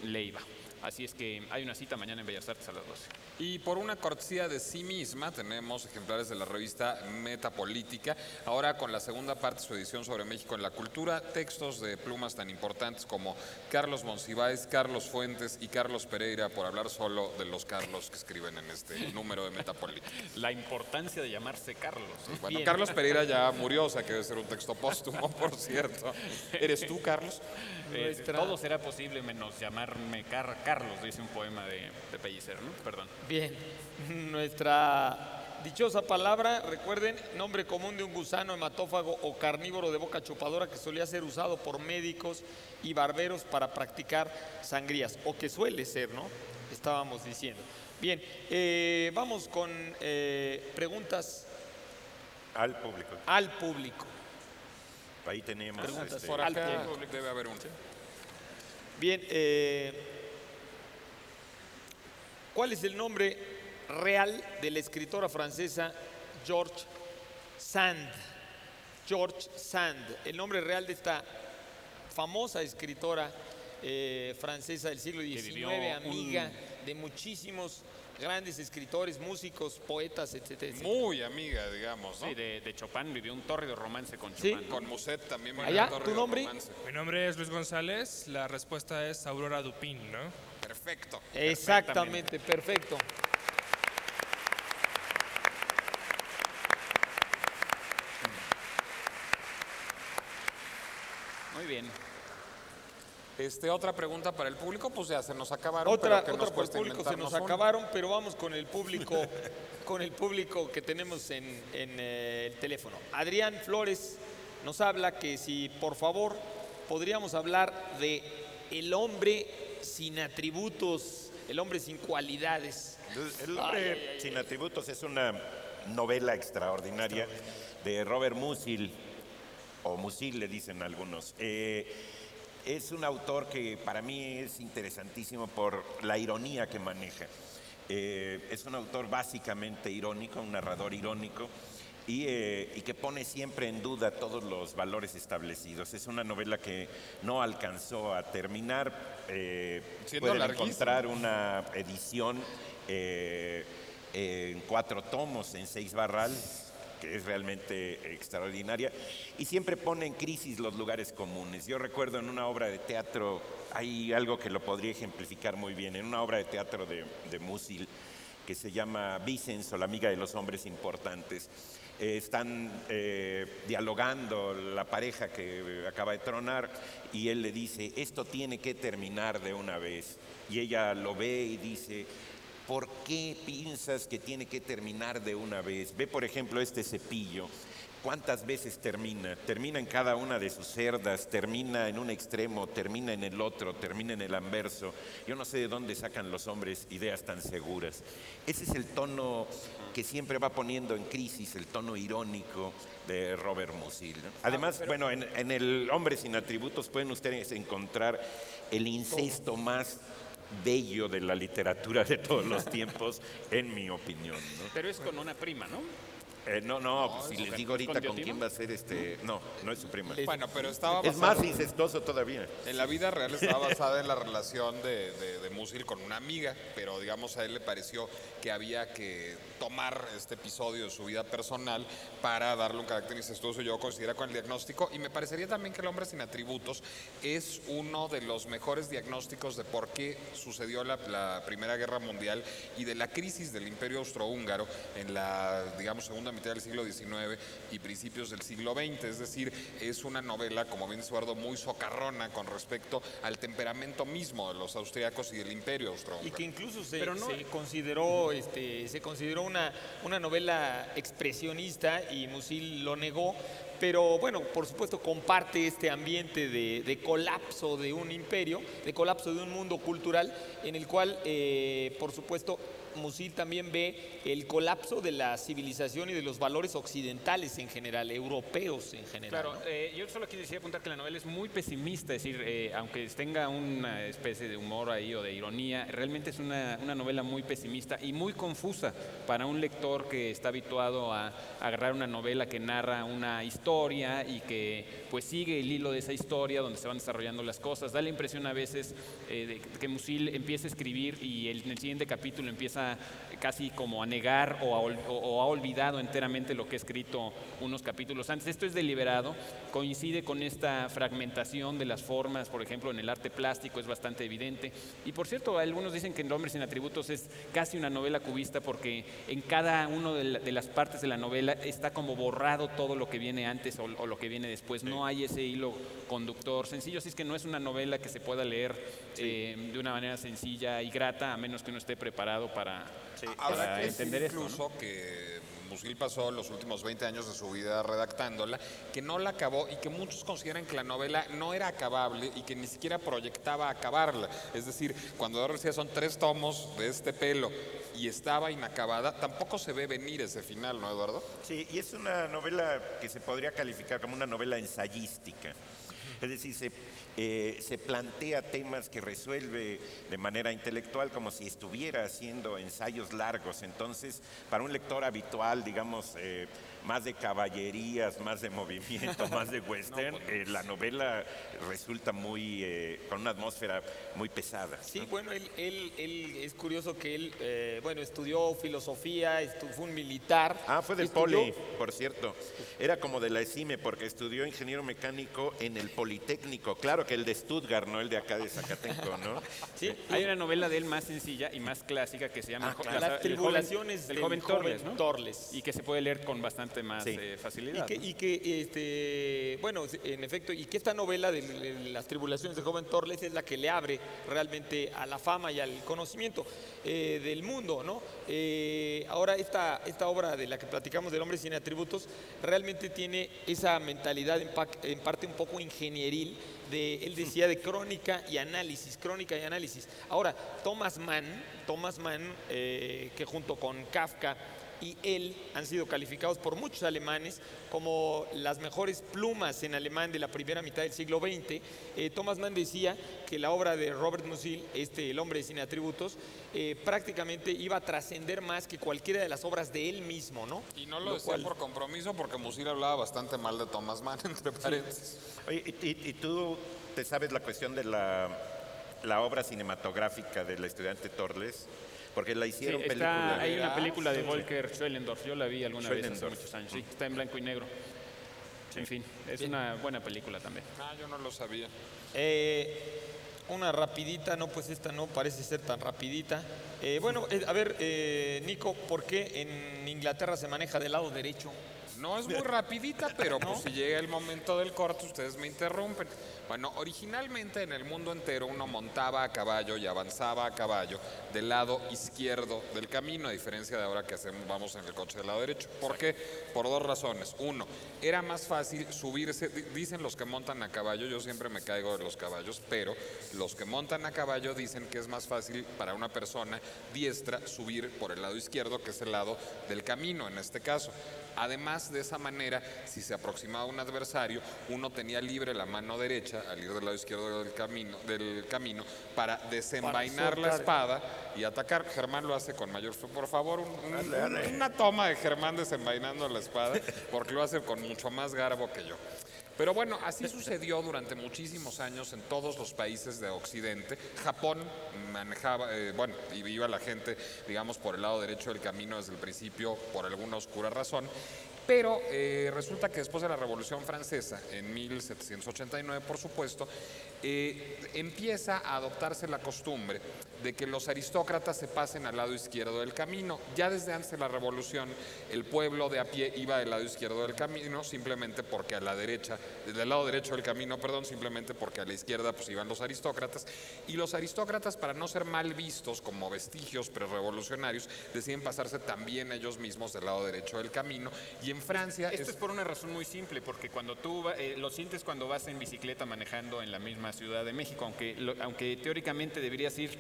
Leiva. Así es que hay una cita mañana en Bellas Artes a las 12. Y por una cortesía de sí misma, tenemos ejemplares de la revista Metapolítica, ahora con la segunda parte de su edición sobre México en la cultura, textos de plumas tan importantes como Carlos Monsiváis, Carlos Fuentes y Carlos Pereira, por hablar solo de los Carlos que escriben en este número de Metapolítica. La importancia de llamarse Carlos. Bueno, Carlos Pereira ya murió, o sea que debe ser un texto póstumo, por cierto. ¿Eres tú, Carlos? Todo será posible menos llamarme Carlos, dice un poema de Pellicer, ¿no? Perdón. Bien, nuestra dichosa palabra, recuerden, nombre común de un gusano hematófago o carnívoro de boca chupadora que solía ser usado por médicos y barberos para practicar sangrías, o que suele ser, ¿no? Estábamos diciendo. Bien, vamos con preguntas Al público. al público. Ahí tenemos. Preguntas Por al acá público. debe haber un... Bien, ¿cuál es el nombre real de la escritora francesa George Sand, George Sand, el nombre real de esta famosa escritora francesa del siglo XIX, vivió amiga de muchísimos grandes escritores, músicos, poetas, etcétera, etcétera. Muy amiga, digamos, ¿no? Sí, de Chopin, vivió un tórrido romance con Sí. Chopin. Con Musset también. vivió Allá, un torrido ¿tu nombre? romance. Mi nombre es Luis González, la respuesta es Aurora Dupin, ¿no? Perfecto. Exactamente, perfecto. Muy bien. Otra pregunta para el público, pues ya se nos acabaron. Otra pero que por nos el cuesta público se nos inventarnos una. acabaron, pero vamos con el público, con el público que tenemos en el teléfono. Adrián Flores nos habla que si por favor podríamos hablar de el hombre sin atributos, el hombre sin cualidades. El hombre sin atributos es una novela extraordinaria de Robert Musil, o Musil le dicen algunos. Es un autor que para mí es interesantísimo por la ironía que maneja. Es un autor básicamente irónico, un narrador irónico, y que pone siempre en duda todos los valores establecidos. Es una novela que no alcanzó a terminar. Siendo Pueden larguísima. encontrar una edición en 4 tomos, en 6 barrales, que es realmente extraordinaria, y siempre pone en crisis los lugares comunes. Yo recuerdo en una obra de teatro, hay algo que lo podría ejemplificar muy bien, en una obra de teatro de Musil, que se llama Vicens o la amiga de los hombres importantes. Están dialogando la pareja que acaba de tronar y él le dice, esto tiene que terminar de una vez. Y ella lo ve y dice, ¿por qué piensas que tiene que terminar de una vez? Ve, por ejemplo, este cepillo. ¿Cuántas veces termina? Termina en cada una de sus cerdas, termina en un extremo, termina en el otro, termina en el anverso. Yo no sé de dónde sacan los hombres ideas tan seguras. Ese es el tono que siempre va poniendo en crisis, el tono irónico de Robert Musil, ¿no? Además, bueno, en El hombre sin atributos pueden ustedes encontrar el incesto más bello de la literatura de todos los tiempos, en mi opinión, ¿no? Pero es con una prima, ¿no? Pues si les digo ahorita ¿con con Diotima? quién va a ser no es su prima. Bueno, pero estaba Es basado- más incestuoso todavía. En la vida real estaba basada en la relación de Musil con una amiga, pero digamos a él le pareció que había que tomar este episodio de su vida personal para darle un carácter incestuoso. Yo coincidiera con el diagnóstico y me parecería también que El hombre sin atributos es uno de los mejores diagnósticos de por qué sucedió la Primera Guerra Mundial y de la crisis del Imperio Austrohúngaro en la, digamos, segunda mitad del siglo XIX y principios del siglo XX. Es decir, es una novela, como bien dice Eduardo, muy socarrona con respecto al temperamento mismo de los austriacos y del Imperio Austrohúngaro. Y que incluso Pero no- se consideró una novela expresionista y Musil lo negó, pero bueno, por supuesto comparte este ambiente de colapso de un imperio, de colapso de un mundo cultural en el cual, por supuesto, Musil también ve el colapso de la civilización y de los valores occidentales en general, europeos en general. Claro, ¿no? yo solo quisiera apuntar que la novela es muy pesimista, es decir, aunque tenga una especie de humor ahí o de ironía, realmente es una novela muy pesimista y muy confusa para un lector que está habituado a agarrar una novela que narra una historia y que pues sigue el hilo de esa historia donde se van desarrollando las cosas. Da la impresión a veces de que Musil empieza a escribir y en el siguiente capítulo empieza casi como a negar o ha olvidado enteramente lo que ha escrito unos capítulos antes. Esto es deliberado, coincide con esta fragmentación de las formas, por ejemplo, en el arte plástico es bastante evidente. Y por cierto, algunos dicen que El hombre sin atributos es casi una novela cubista porque en cada una de las partes de la novela está como borrado todo lo que viene antes o lo que viene después. No hay ese hilo conductor sencillo, así es que no es una novela que se pueda leer de una manera sencilla y grata, a menos que uno esté preparado para Habrá que entender decir esto, incluso que Musil pasó los últimos 20 años de su vida redactándola, que no la acabó y que muchos consideran que la novela no era acabable y que ni siquiera proyectaba acabarla. Es decir, cuando Eduardo decía son 3 tomos de este pelo y estaba inacabada, tampoco se ve venir ese final, ¿no, Eduardo? Sí, y es una novela que se podría calificar como una novela ensayística. Es decir, se plantea temas que resuelve de manera intelectual como si estuviera haciendo ensayos largos. Entonces, para un lector habitual, digamos, más de caballerías, más de movimiento, más de western, la novela resulta muy con una atmósfera muy pesada. Sí, ¿no? bueno, él es curioso que él, bueno, estudió filosofía, fue un militar. Fue del Poli, por cierto. Era como de la ESIME, porque estudió ingeniero mecánico en el Politécnico. Claro que el de Stuttgart, no el de acá de Zacatenco, ¿no? Sí, hay una novela de él más sencilla y más clásica que se llama Las tribulaciones del joven Torles, ¿no? Torles. Y que se puede leer con bastante más facilidad. Y que bueno, en efecto, y que esta novela de las tribulaciones del joven Torles es la que le abre realmente a la fama y al conocimiento del mundo, ¿no? Ahora esta obra de la que platicamos del hombre sin atributos realmente tiene esa mentalidad en parte un poco ingenieril. Él decía de crónica y análisis. Ahora, Thomas Mann, que junto con Kafka y él han sido calificados por muchos alemanes como las mejores plumas en alemán de la primera mitad del siglo XX. Thomas Mann decía que la obra de Robert Musil, El hombre sin atributos, prácticamente iba a trascender más que cualquiera de las obras de él mismo, ¿no? Y no lo decía por compromiso, porque Musil hablaba bastante mal de Thomas Mann, entre paréntesis. Oye, ¿y tú te sabes la cuestión de la obra cinematográfica del estudiante Torles? Porque la hicieron película. Hay una película de Volker Schwellendorf, yo la vi alguna vez hace muchos años, sí, está en blanco y negro. En fin, es una buena película también. Yo no lo sabía. Una rapidita, no, pues esta no parece ser tan rapidita. Bueno, a ver, Nico, ¿por qué en Inglaterra se maneja del lado derecho? No es muy rapidita, pero pues si llega el momento del corte, ustedes me interrumpen. Bueno, originalmente en el mundo entero uno montaba a caballo y avanzaba a caballo del lado izquierdo del camino, a diferencia de ahora que vamos en el coche del lado derecho. ¿Por qué? Por dos razones. Uno, era más fácil subirse, dicen los que montan a caballo, yo siempre me caigo de los caballos, pero los que montan a caballo dicen que es más fácil para una persona diestra subir por el lado izquierdo, que es el lado del camino en este caso. Además, de esa manera, si se aproximaba a un adversario, uno tenía libre la mano derecha al ir del lado izquierdo del camino para desenvainar la espada y atacar. Germán lo hace con mayor... Por favor, una toma de Germán desenvainando la espada, porque lo hace con mucho más garbo que yo. Pero bueno, así sucedió durante muchísimos años en todos los países de Occidente. Japón manejaba, y iba la gente, digamos, por el lado derecho del camino desde el principio por alguna oscura razón. Pero resulta que después de la Revolución Francesa, en 1789, por supuesto, empieza a adoptarse la costumbre de que los aristócratas se pasen al lado izquierdo del camino. Ya desde antes de la Revolución, el pueblo de a pie iba del lado izquierdo del camino, simplemente porque a la derecha, del lado derecho del camino, simplemente porque a la izquierda pues iban los aristócratas. Y los aristócratas, para no ser mal vistos como vestigios prerevolucionarios, deciden pasarse también ellos mismos del lado derecho del camino. Y en Francia... Esto es por una razón muy simple, porque cuando tú lo sientes cuando vas en bicicleta manejando en la misma Ciudad de México, aunque teóricamente deberías ir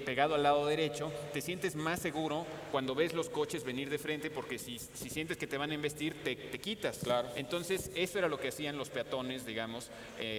pegado al lado derecho, te sientes más seguro cuando ves los coches venir de frente, porque si sientes que te van a embestir, te quitas. Claro. Entonces, eso era lo que hacían los peatones, digamos,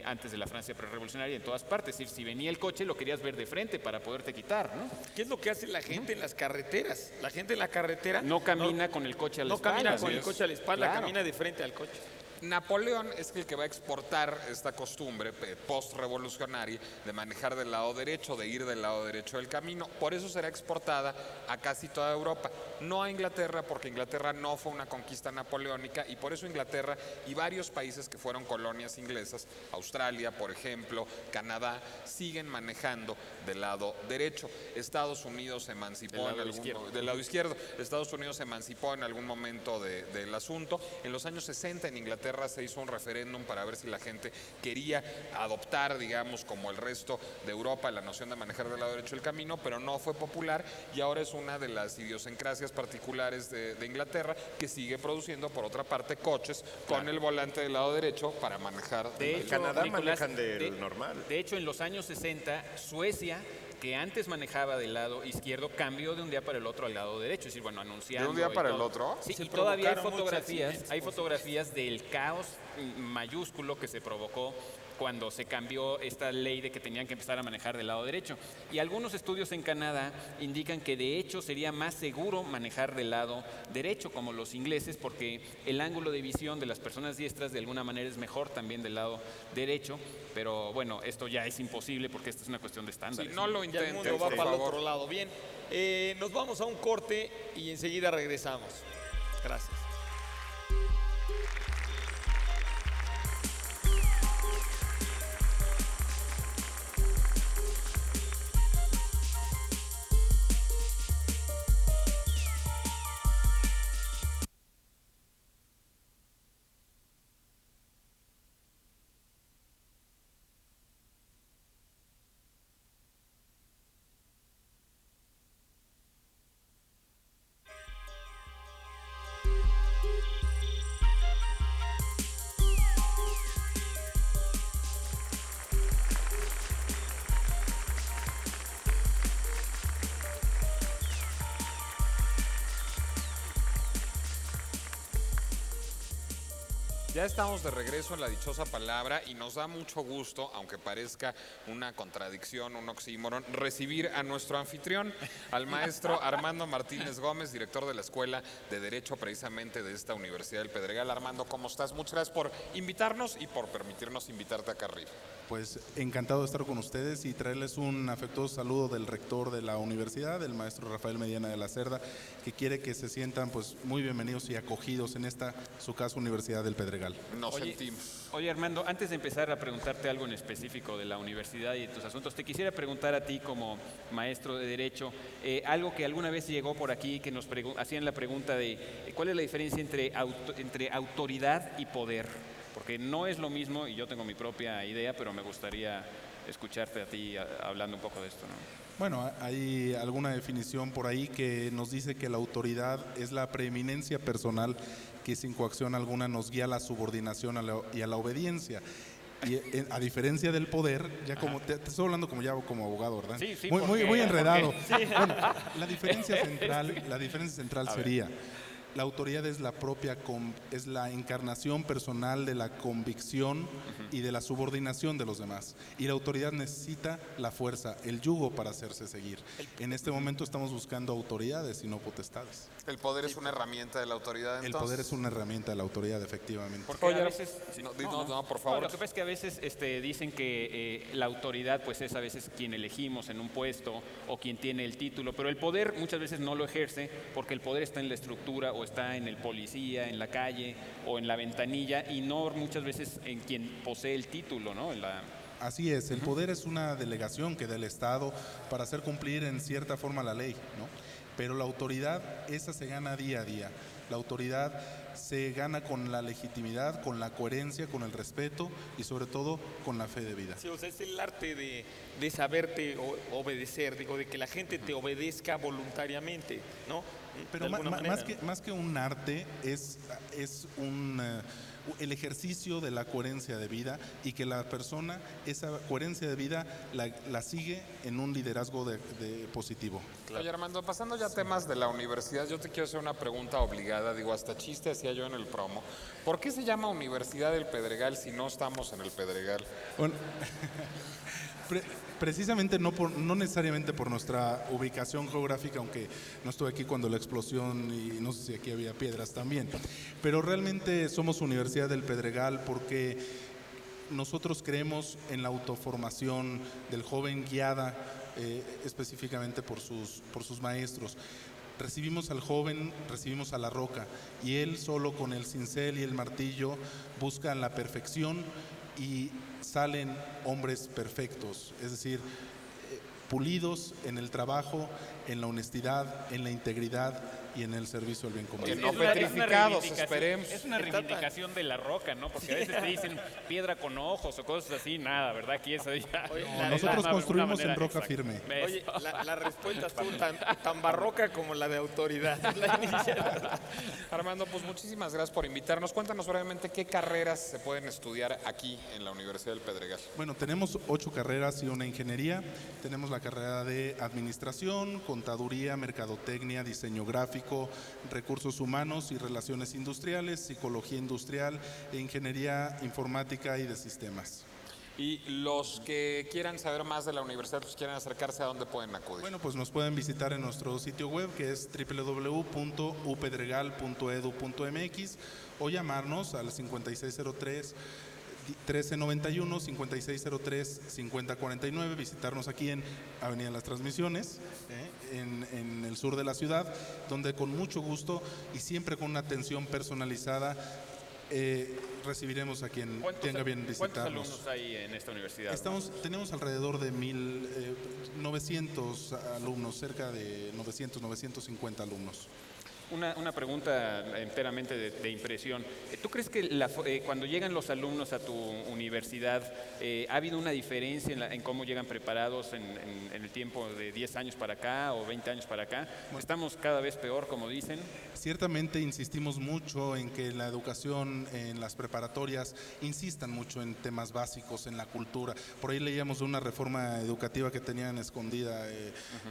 antes de la Francia prerrevolucionaria en todas partes. Es decir, si venía el coche, lo querías ver de frente para poderte quitar, ¿no? ¿Qué es lo que hace la gente en las carreteras? La gente en la carretera no camina con el coche a la espalda. No camina con el coche a la espalda, Claro. camina de frente al coche. Napoleón es el que va a exportar esta costumbre post-revolucionaria de manejar del lado derecho, de ir del lado derecho del camino. Por eso será exportada a casi toda Europa, no a Inglaterra, porque Inglaterra no fue una conquista napoleónica, y por eso Inglaterra y varios países que fueron colonias inglesas, Australia, por ejemplo, Canadá, siguen manejando del lado derecho. Estados Unidos se emancipó del lado izquierdo. Estados Unidos se emancipó en algún momento del asunto. En los años 60 en Inglaterra se hizo un referéndum para ver si la gente quería adoptar, digamos, como el resto de Europa, la noción de manejar del lado derecho del camino, pero no fue popular, y ahora es una de las idiosincrasias particulares de Inglaterra, que sigue produciendo, por otra parte, coches con el volante del lado derecho para manejar. En Canadá manejan del normal. De hecho, en los años 60, Suecia, que antes manejaba del lado izquierdo, cambió de un día para el otro al lado derecho. Es decir, bueno, anunciando... ¿De un día para el otro? Sí, y todavía hay fotografías del caos mayúsculo que se provocó cuando se cambió esta ley de que tenían que empezar a manejar del lado derecho. Y algunos estudios en Canadá indican que de hecho sería más seguro manejar del lado derecho, como los ingleses, porque el ángulo de visión de las personas diestras de alguna manera es mejor también del lado derecho, pero bueno, esto ya es imposible porque esta es una cuestión de estándares. Sí, no lo Ya el intenten, mundo va por para el favor. otro lado. Bien, nos vamos a un corte y enseguida regresamos. Gracias. Ya estamos de regreso en la dichosa palabra y nos da mucho gusto, aunque parezca una contradicción, un oxímoron, recibir a nuestro anfitrión, al maestro Armando Martínez Gómez, director de la Escuela de Derecho precisamente de esta Universidad del Pedregal. Armando, ¿cómo estás? Muchas gracias por invitarnos y por permitirnos invitarte acá arriba. Pues encantado de estar con ustedes y traerles un afectuoso saludo del rector de la universidad, el maestro Rafael Mediana de la Cerda, que quiere que se sientan pues muy bienvenidos y acogidos en esta, su casa, Universidad del Pedregal. Nos sentimos. Oye, Armando, antes de empezar a preguntarte algo en específico de la universidad y de tus asuntos, te quisiera preguntar a ti como maestro de Derecho, algo que alguna vez llegó por aquí, que nos hacían la pregunta de ¿cuál es la diferencia entre autoridad y poder? Porque no es lo mismo, y yo tengo mi propia idea, pero me gustaría escucharte a ti hablando un poco de esto, ¿no? Bueno, hay alguna definición por ahí que nos dice que la autoridad es la preeminencia personal que sin coacción alguna nos guía a la subordinación y a la obediencia. Y a diferencia del poder, ya como te estoy hablando como abogado, ¿verdad? Sí, sí, muy enredado. Sí. Bueno, la diferencia central sería: la autoridad es es la encarnación personal de la convicción y de la subordinación de los demás. Y la autoridad necesita la fuerza, el yugo para hacerse seguir. En este momento estamos buscando autoridades y no potestades. El poder es una herramienta de la autoridad, entonces. El poder es una herramienta de la autoridad, efectivamente. Porque a veces... No, por favor. Lo que pasa es que a veces dicen que la autoridad pues es a veces quien elegimos en un puesto o quien tiene el título, pero el poder muchas veces no lo ejerce porque el poder está en la estructura o está en el policía, en la calle o en la ventanilla y no muchas veces en quien posee el título, ¿no? Así es, el poder es una delegación que da el Estado para hacer cumplir en cierta forma la ley, ¿no? Pero la autoridad, esa se gana día a día. La autoridad se gana con la legitimidad, con la coherencia, con el respeto y sobre todo con la fe de vida. Sí, o sea, es el arte de saberte obedecer, digo, de que la gente te obedezca voluntariamente, ¿no? Pero más que un arte, es el ejercicio de la coherencia de vida y que la persona esa coherencia de vida la sigue en un liderazgo positivo. Oye, Armando, pasando ya a temas de la universidad, yo te quiero hacer una pregunta obligada, digo, hasta chiste hacía yo en el promo. ¿Por qué se llama Universidad del Pedregal si no estamos en el Pedregal? Bueno, precisamente no necesariamente por nuestra ubicación geográfica, aunque no estuve aquí cuando la explosión y no sé si aquí había piedras también, pero realmente somos Universidad del Pedregal porque nosotros creemos en la autoformación del joven guiada específicamente por sus maestros. Recibimos al joven, recibimos a la roca y él solo con el cincel y el martillo buscan la perfección y salen hombres perfectos, es decir, pulidos en el trabajo, en la honestidad, en la integridad y en el servicio al bien común. Que no petrificados, esperemos. Es una reivindicación de la roca, ¿no? Porque a veces te dicen piedra con ojos o cosas así, nada, ¿verdad? Aquí eso ya... Nosotros construimos en roca firme. Oye, la respuesta estuvo tan barroca como la de autoridad. Armando, pues muchísimas gracias por invitarnos. Cuéntanos brevemente qué carreras se pueden estudiar aquí en la Universidad del Pedregal. Bueno, tenemos 8 carreras y una ingeniería. Tenemos la carrera de Administración, Contaduría, Mercadotecnia, Diseño Gráfico, Recursos Humanos y Relaciones Industriales, Psicología Industrial e Ingeniería Informática y de Sistemas. Y los que quieran saber más de la universidad, pues quieran acercarse, ¿a dónde pueden acudir? Bueno, pues nos pueden visitar en nuestro sitio web, que es www.upedregal.edu.mx, o llamarnos al 5603 1391, 5603 5049, visitarnos aquí en Avenida Las Transmisiones, en el sur de la ciudad, donde con mucho gusto y siempre con una atención personalizada recibiremos a quien tenga bien visitarnos. ¿Cuántos alumnos hay en esta universidad? Tenemos alrededor de 900 alumnos, cerca de 950 alumnos. Una pregunta enteramente de impresión. ¿Tú crees que cuando llegan los alumnos a tu universidad, ha habido una diferencia en cómo llegan preparados en el tiempo de 10 años para acá o 20 años para acá? ¿Estamos cada vez peor, como dicen? Ciertamente insistimos mucho en que la educación en las preparatorias insistan mucho en temas básicos, en la cultura. Por ahí leíamos de una reforma educativa que tenían escondida,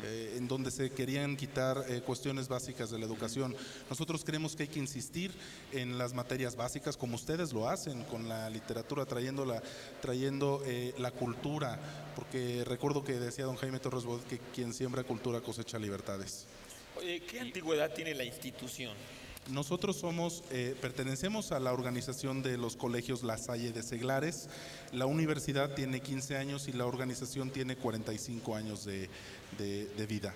en donde se querían quitar cuestiones básicas de la educación. Nosotros creemos que hay que insistir en las materias básicas, como ustedes lo hacen con la literatura, trayendo la cultura, porque recuerdo que decía don Jaime Torres Bodet que quien siembra cultura cosecha libertades. Oye, ¿qué antigüedad tiene la institución? Nosotros pertenecemos a la organización de los colegios La Salle de Seglares. La universidad tiene 15 años y la organización tiene 45 años de vida.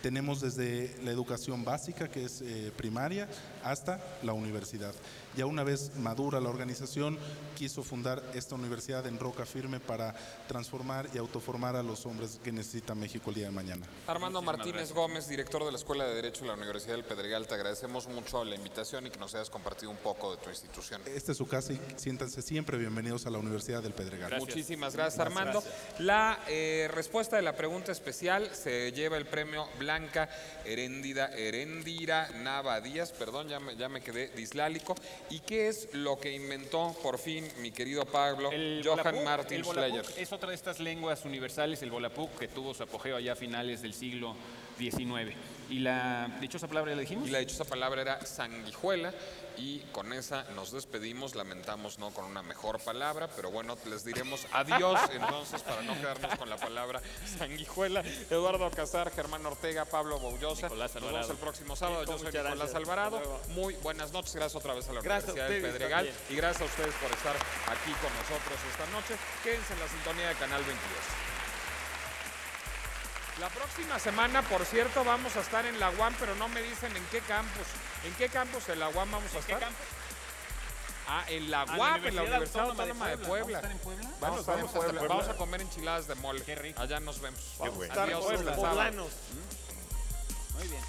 Tenemos desde la educación básica, que es primaria, hasta la universidad. Ya una vez madura la organización, quiso fundar esta universidad en roca firme para transformar y autoformar a los hombres que necesita México el día de mañana. Armando Martínez Gómez, director de la Escuela de Derecho de la Universidad del Pedregal, te agradecemos mucho la invitación y que nos hayas compartido un poco de tu institución. Esta es su casa y siéntanse siempre bienvenidos a la Universidad del Pedregal. Gracias. Muchísimas gracias, Armando. La respuesta de la pregunta especial se lleva el premio Blanca Herendira Nava Díaz, perdón, ya me quedé dislálico. ¿Y qué es lo que inventó por fin mi querido Pablo Johann Martin Schleyer? Es otra de estas lenguas universales, el Volapük, que tuvo su apogeo allá a finales del siglo XIX. ¿Y la dichosa palabra la dijimos? Y la dichosa palabra era sanguijuela, y con esa nos despedimos, lamentamos no con una mejor palabra, pero bueno, les diremos adiós entonces para no quedarnos con la palabra sanguijuela. Eduardo Casar, Germán Ortega, Pablo Boullosa. Nos vemos el próximo sábado. Yo soy Nicolás Alvarado. Muy buenas noches, gracias otra vez a la Universidad del Pedregal y gracias a ustedes por estar aquí con nosotros esta noche. Quédense en la sintonía de Canal 22. La próxima semana, por cierto, vamos a estar en la UAM, pero no me dicen en qué campus. ¿En qué campus de la UAM vamos a estar? ¿En qué campus? En la UAM, en la Universidad Autónoma de Puebla. ¿Vamos a estar en Puebla? Vamos a comer enchiladas de mole. Qué rico. Allá nos vemos. Qué bueno. Adiós. Poblanos. Muy bien.